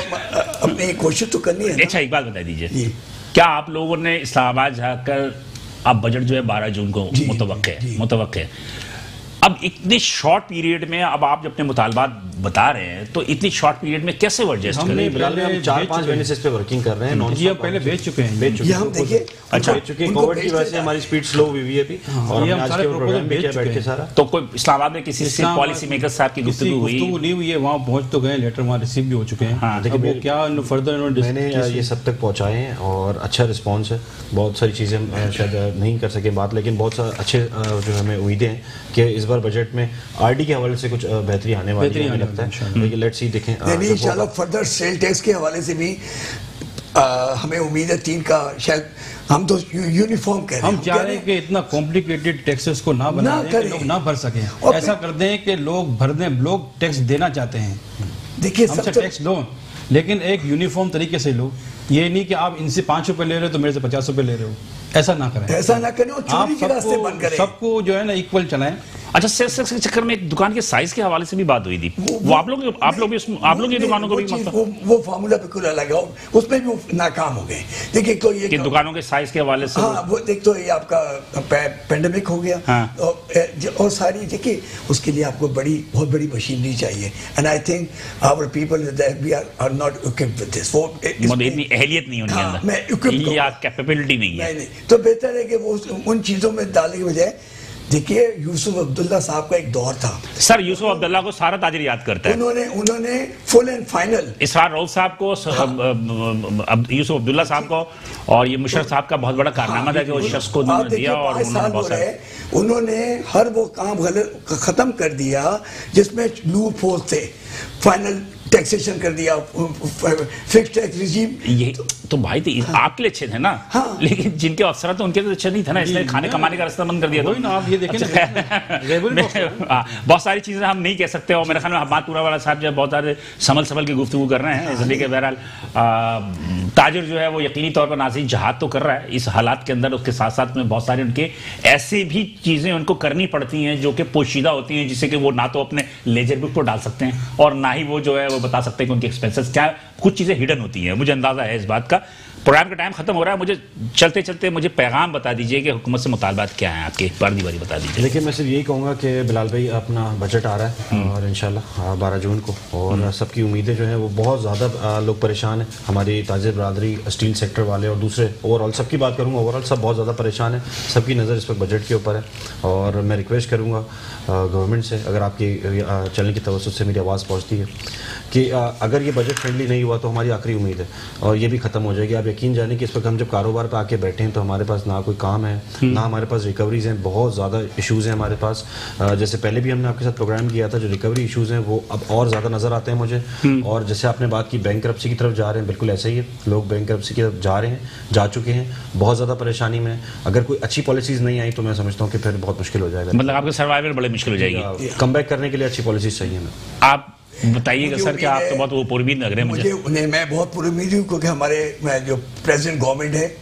अपनी कोशिश तो करनी है। अच्छा, एक बात बता दीजिए, क्या आप लोगों ने इस्लामाबाद जाकर, अब बजट जो है 12 जून को मुतवक्के है, अब इतने शॉर्ट पीरियड में, अब आप अपने मुतालबात बता रहे हैं, तो इतनी शॉर्ट पीरियड में कैसे एडजस्ट करें? हम 4-5 महीने से इस पे वर्किंग कर रहे हैं। जी, हम पहले भेज चुके हैं। हम देखिए, अच्छा भेज चुके हैं। कोविड की वजह से हमारी स्पीड स्लो हुई है अभी, और हम आज के प्रोग्राम भी किया बैठ के सारा। तो कोई इस्लामाबाद में किसी से पॉलिसी मेकर साहब की गुफ्तगू नहीं हुई है? वहाँ पहुँच तो गए, लेटर वहाँ रिसीव भी हो चुके हैं। देखिए क्या फर्दर मैंने ये सब तक पहुँचाए हैं, और अच्छा रिस्पॉन्स है। बहुत सारी चीज़ें हम शायद नहीं कर सके बात, लेकिन बहुत सारे अच्छे जो हमें उम्मीदें हैं कि इस बार बजट में RD के हवाले से कुछ बेहतरी आने वाली है, लगता है। लेकिन लेट्स सी, देखें इंशाल्लाह फर्दर सेल टैक्स के हवाले से भी हमें उम्मीद है 3 का, शायद हम तो यूनिफॉर्म कह रहे हैं। हम चाह रहे हैं कि इतना कॉम्प्लिकेटेड टैक्सेस को ना बना दें कि लोग ना भर सकें, ऐसा कर दें कि लोग भर दें। लोग टैक्स देना चाहते हैं, देखिए हमसे टैक्स लो, लेकिन एक यूनिफॉर्म तरीके से लो। ये नहीं कि आप इनसे 5 रुपए ले रहे हो तो मेरे से 50 रुपए ले रहे हो, ऐसा ना करें। ऐसा ना करें, और चोरी के रास्ते बंद करें, सबको जो है ना इक्वल चलाएं। अच्छा, सेल्स के चक्कर में एक दुकान के साइज के हवाले से भी बात हुई थी, वो आप लोग की दुकानों को भी मतलब वो फार्मूला बिल्कुल अलग है, उसमें भी वो नाकाम हो गए। देखिए, तो ये दुकानों के साइज के हवाले से, हाँ, वो देख, तो ये आपका पेंडेमिक हो गया, हाँ। और सारी देखिए, उसके लिए आपको बहुत बड़ी मशीनरी चाहिए, and I think our people are not equipped with this. वो इतनी एहलियत नहीं होनी अंदर, या कैपेबिलिटी नहीं है। तो बेहतर है कि वो उन चीजों में डालने के बजाय, देखिए यूसुफ अब्दुल्ला साहब का एक दौर था। सर, यूसुफ अब्दुल्ला को सारा ताजिर याद करता है। उन्होंने फुल एंड फाइनल इसरार रऊफ साहब को, यूसुफ अब्दुल्ला साहब को, और ये मुशर्रफ साहब का बहुत बड़ा कारनामा था कि वो शख्स को उन्होंने दिया, और उन्होंने हर वो काम खत्म कर दिया जिसमें लूप होल थे। फाइनल टैक्सेशन कर दिया, फिक्स्ड टैक्स रिजीम। ये तो भाई थे, आपके लिए अच्छे थे ना, हाँ। लेकिन जिनके अफसर थे उनके लिए अच्छा नहीं था ना, इसलिए खाने कमाने का रास्ता बंद कर दिया। तो आप ये देखें बहुत सारी चीजें हम नहीं कह सकते, और मेरे ख्याल में हमाद पूरा वाला साहब जो बहुत सारे संभल की गुफ्तगू कर रहे हैं, इसलिए कि बहरहाल ताजिर जो है वो यकीनी तौर पर नाज़रीन जहाद तो कर रहा है इस हालात के अंदर। उसके साथ साथ में बहुत सारे उनके ऐसे भी चीजें उनको करनी पड़ती हैं जो कि पोशीदा होती हैं, जिससे कि वो ना तो अपने लेजर बुक पर डाल सकते हैं, और ना ही वो जो है वो बता सकते हैं कि उनके एक्सपेंसेस क्या, कुछ चीजें हिडन होती हैं, मुझे अंदाजा है इस बात का। प्रोग्राम का टाइम खत्म हो रहा है, मुझे चलते चलते मुझे पैगाम बता दीजिए कि हुकूमत से मुतालबात क्या हैं आपके, बारी बारी बता दीजिए। देखिए मैं सिर्फ यही कहूँगा कि बिलाल भाई अपना बजट आ रहा है और इंशाल्लाह 12 जून को, और सबकी उम्मीदें जो हैं वो बहुत ज़्यादा लोग परेशान हैं, हमारी ताजिर बरादरी, स्टील सेक्टर वाले और दूसरे ओवरऑल सबकी बात करूँगा, ओवरऑल सब बहुत ज़्यादा परेशान है, सबकी नज़र इस वक्त बजट के ऊपर है। और मैं रिक्वेस्ट करूँगा गवर्नमेंट से, अगर आपकी चैनल की तवज्जो से मेरी आवाज़ पहुँचती है, कि अगर ये बजट फ्रेंडली नहीं हुआ तो हमारी आखिरी उम्मीद है और ये भी ख़त्म हो जाएगी। आप यकीन जाने कि इस वक्त हम जब कारोबार पे आके बैठे हैं तो हमारे पास ना कोई काम है, ना हमारे पास रिकवरीज हैं, बहुत ज़्यादा इश्यूज़ हैं हमारे पास। जैसे पहले भी हमने आपके साथ प्रोग्राम किया था, जो रिकवरी इश्यूज़ हैं वो अब और ज़्यादा नज़र आते हैं मुझे। और जैसे आपने बात की बैंकरप्सी की तरफ जा रहे हैं, बिल्कुल ऐसा ही है, लोग बैंकरप्सी की तरफ जा रहे हैं, जा चुके हैं, बहुत ज़्यादा परेशानी में। अगर कोई अच्छी पॉलिसीज़ नहीं आई तो मैं समझता हूँ कि फिर बहुत मुश्किल हो जाएगा, मतलब आपके सर्वाइवल बड़े मुश्किल हो जाएगी। कम बैक करने के लिए अच्छी पॉलिसीज़ चाहिए हमें। आप बताइएगा सर कि आप तो बहुत वो पुरउम्मीद लग रहे हैं मुझे। मैं बहुत पुरउम्मीद हूँ क्योंकि हमारे जो प्रेजेंट गवर्नमेंट है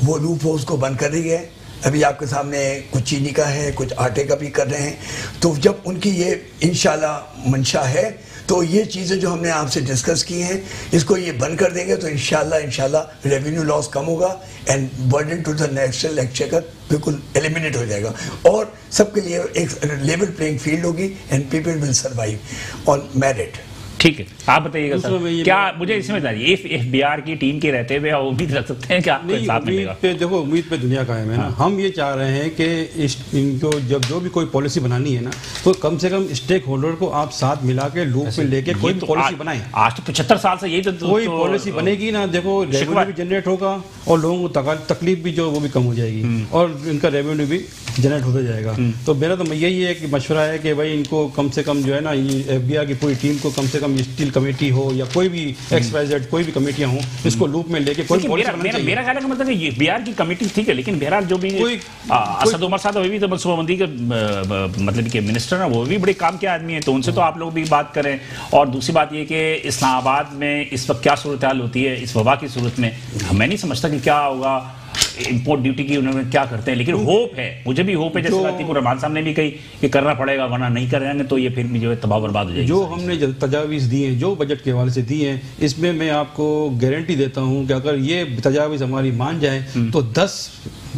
वो लूप होल्स को बंद कर रही है। अभी आपके सामने कुछ चीनी का है, कुछ आटे का भी कर रहे हैं। तो जब उनकी ये इंशाल्लाह मंशा है तो ये चीज़ें जो हमने आपसे डिस्कस की हैं इसको ये बंद कर देंगे तो इंशाल्लाह रेवेन्यू लॉस कम होगा and burden to the national exchequer बिल्कुल एलिमिनेट हो जाएगा और सबके लिए एक लेवल प्लेइंग फील्ड होगी and people will survive on merit. ठीक है, आप बताइएगा सर, क्या मुझे इसमें बताइए एफबीआर की टीम के रहते हुए उम्मीद रख सकते हैं कि आपको इंसाफ मिलेगा? देखो उम्मीद पे दुनिया कायम है ना। हम ये चाह रहे हैं कि इनको जब जो भी कोई पॉलिसी बनानी है ना तो कम से कम स्टेक होल्डर को आप साथ मिला के लूप में लेके कोई पॉलिसी बनाएं। आज तो 75 साल से यही तो कोई पॉलिसी बनेगी ना, देखो रेवेन्यू भी जनरेट होगा और लोगों को तकलीफ भी जो वो भी कम हो जाएगी और इनका रेवेन्यू भी जनरेट होता जाएगा। तो मेरा तो यही है कि मशवरा है कि भाई इनको कम से कम जो है ना एफबीआर की पूरी टीम को कम से कम स्टील कमेटी हो या कोई भी XYZ कोई भी कमिटियां हो इसको लूप में लेके कोई मेरा ख्याल है मतलब कि बिहार की कमेटी ठीक है, लेकिन बहरहाल जो भी असद उमर साहब अभी भी तो मनसूबाबंदी के मतलब के मिनिस्टर हैं, वो भी बड़े काम के आदमी हैं, तो उनसे तो आप लोग भी बात करें। और दूसरी बात ये कि इस्लामाबाद में इस वक्त क्या सूरत हाल होती है इस वबा की सूरत में, मैं नहीं समझता कि क्या होगा, इंपोर्ट ड्यूटी की उन्होंने क्या करते हैं, लेकिन होप है, मुझे भी होप है, जैसे अतीकुर रहमान साहब ने भी कही कि करना पड़ेगा वरना नहीं करेंगे तो ये फिर भी जो है तबाह बर्बाद हो जाएगी। जो हमने तजावीज़ दी हैं, जो बजट के हवाले से दी हैं, इसमें मैं आपको गारंटी देता हूं कि अगर ये तजावीज़ हमारी मान जाए तो 10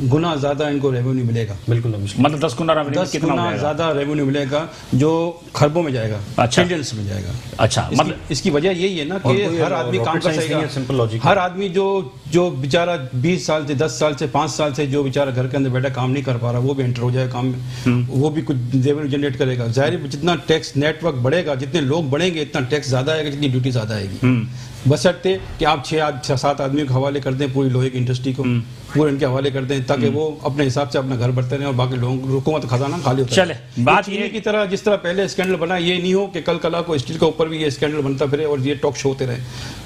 गुना ज्यादा इनको रेवेन्यू मिलेगा। बिल्कुल, मतलब 10 गुना ज्यादा रेवेन्यू मिलेगा जो खरबों में जाएगा, ट्रिलियंस में जाएगा। अच्छा, मतलब इसकी वजह यही है ना कि हर आदमी काम कर सकेगा, सिंपल लॉजिक। हर आदमी जो बेचारा 20 साल से 10 साल से 5 साल से जो बेचारा घर के अंदर बैठा काम नहीं कर पा रहा वो भी एंटर हो जाएगा काम में, वो भी कुछ रेवेन्यू जनरेट करेगा। जाहिर जितना टैक्स नेटवर्क बढ़ेगा, जितने लोग बढ़ेंगे इतना टैक्स ज्यादा आएगा, जितनी ड्यूटी ज्यादा आएगी। बशर्ते कि आप 6-7 आदमियों के हवाले कर दें पूरी लोहे की इंडस्ट्री को, पूरे इनके हवाले कर दें ताकि वो अपने हिसाब से अपना घर भरते रहें और बाकी लोगों हुकूमत खजाना खाली होता है। चले बात ये की तरह जिस तरह पहले स्कैंडल बना, ये नहीं हो कि कल कला को स्टील के ऊपर भी ये स्कैंडल बनता फिरे और ये टॉक शो होते रहे।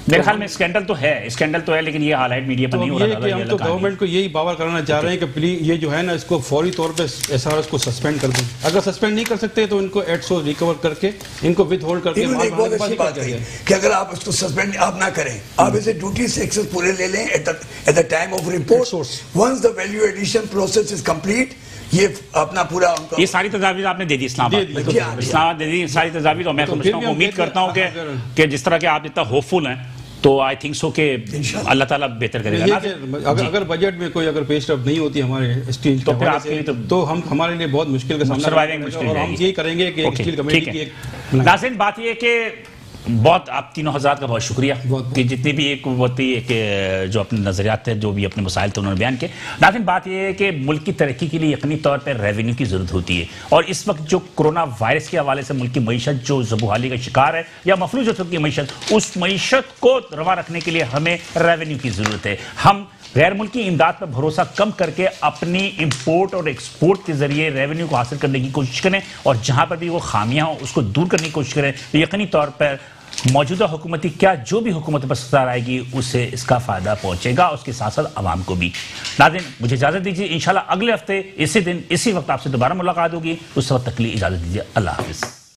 मेरे ख्याल में स्कैंडल तो है लेकिन ये हाईलाइट मीडिया पर नहीं हो रहा है। हम तो गवर्नमेंट को यही बावर कराना चाह रहे हैं कि प्लीज ये जो है ना इसको फौरी तौर पे SRS को सस्पेंड कर दें। अगर सस्पेंड नहीं कर सकते तो इनको एट सोर्स रिकवर करके इनको विद होल्ड करके कि अगर आप इसको सस्पेंड आप ना करें, आप इसे ड्यूटी से एक्सेस पूरे ले लें at the time of report, once the value addition process is complete, ये अपना पूरा ये सारी तजावीज़ आपने दे दी इस्लामाबाद दे दी सारी तजावीज़। और मैं समझता हूँ, उम्मीद करता हूँ कि जिस तरह के आप इतना होपफुल हैं तो आई थिंक सो कि अल्लाह ताला बेहतर करेगा। अगर बजट में कोई अगर पेशरफ नहीं होती हमारे स्टील तो फिर आपके लिए तो हम हमारे लिए बहुत मुश्किल का सामना और हम यही करेंगे कि स्टील कमेटी की एक नाज़रीन बात ये कि बहुत आप तीनों हज़रात का बहुत शुक्रिया कि जितनी भी एक जो अपने नज़रियात थे, जो भी अपने मसाइल थे उन्होंने बयान किए। लेकिन बात यह है कि मुल्क की तरक्की के लिए यकीनी तौर पर रेवेन्यू की ज़रूरत होती है और इस वक्त जो कोरोना वायरस के हवाले से मुल्क की मईशत जो ज़बूहाली का शिकार है या मफलूज हो चुकी मईशत, उस मईशत को रवा रखने के लिए हमें रेवेन्यू की ज़रूरत है। हम गैर मुल्की इमदाद पर भरोसा कम करके अपनी इंपोर्ट और एक्सपोर्ट के जरिए रेवेन्यू को हासिल करने की कोशिश करें और जहां पर भी वो खामियां हों उसको दूर करने की कोशिश करें। यकीनी तौर पर मौजूदा हुकूमती क्या जो भी हुकूमत पर सत्ता आएगी उससे इसका फायदा पहुंचेगा, उसके साथ साथ आवाम को भी। नाज़रीन मुझे इजाजत दीजिए, इंशाल्लाह अगले हफ्ते इसी दिन इसी वक्त आपसे दोबारा मुलाकात होगी। उस वक्त तक के लिए इजाजत दीजिए, अल्लाह हाफिज़।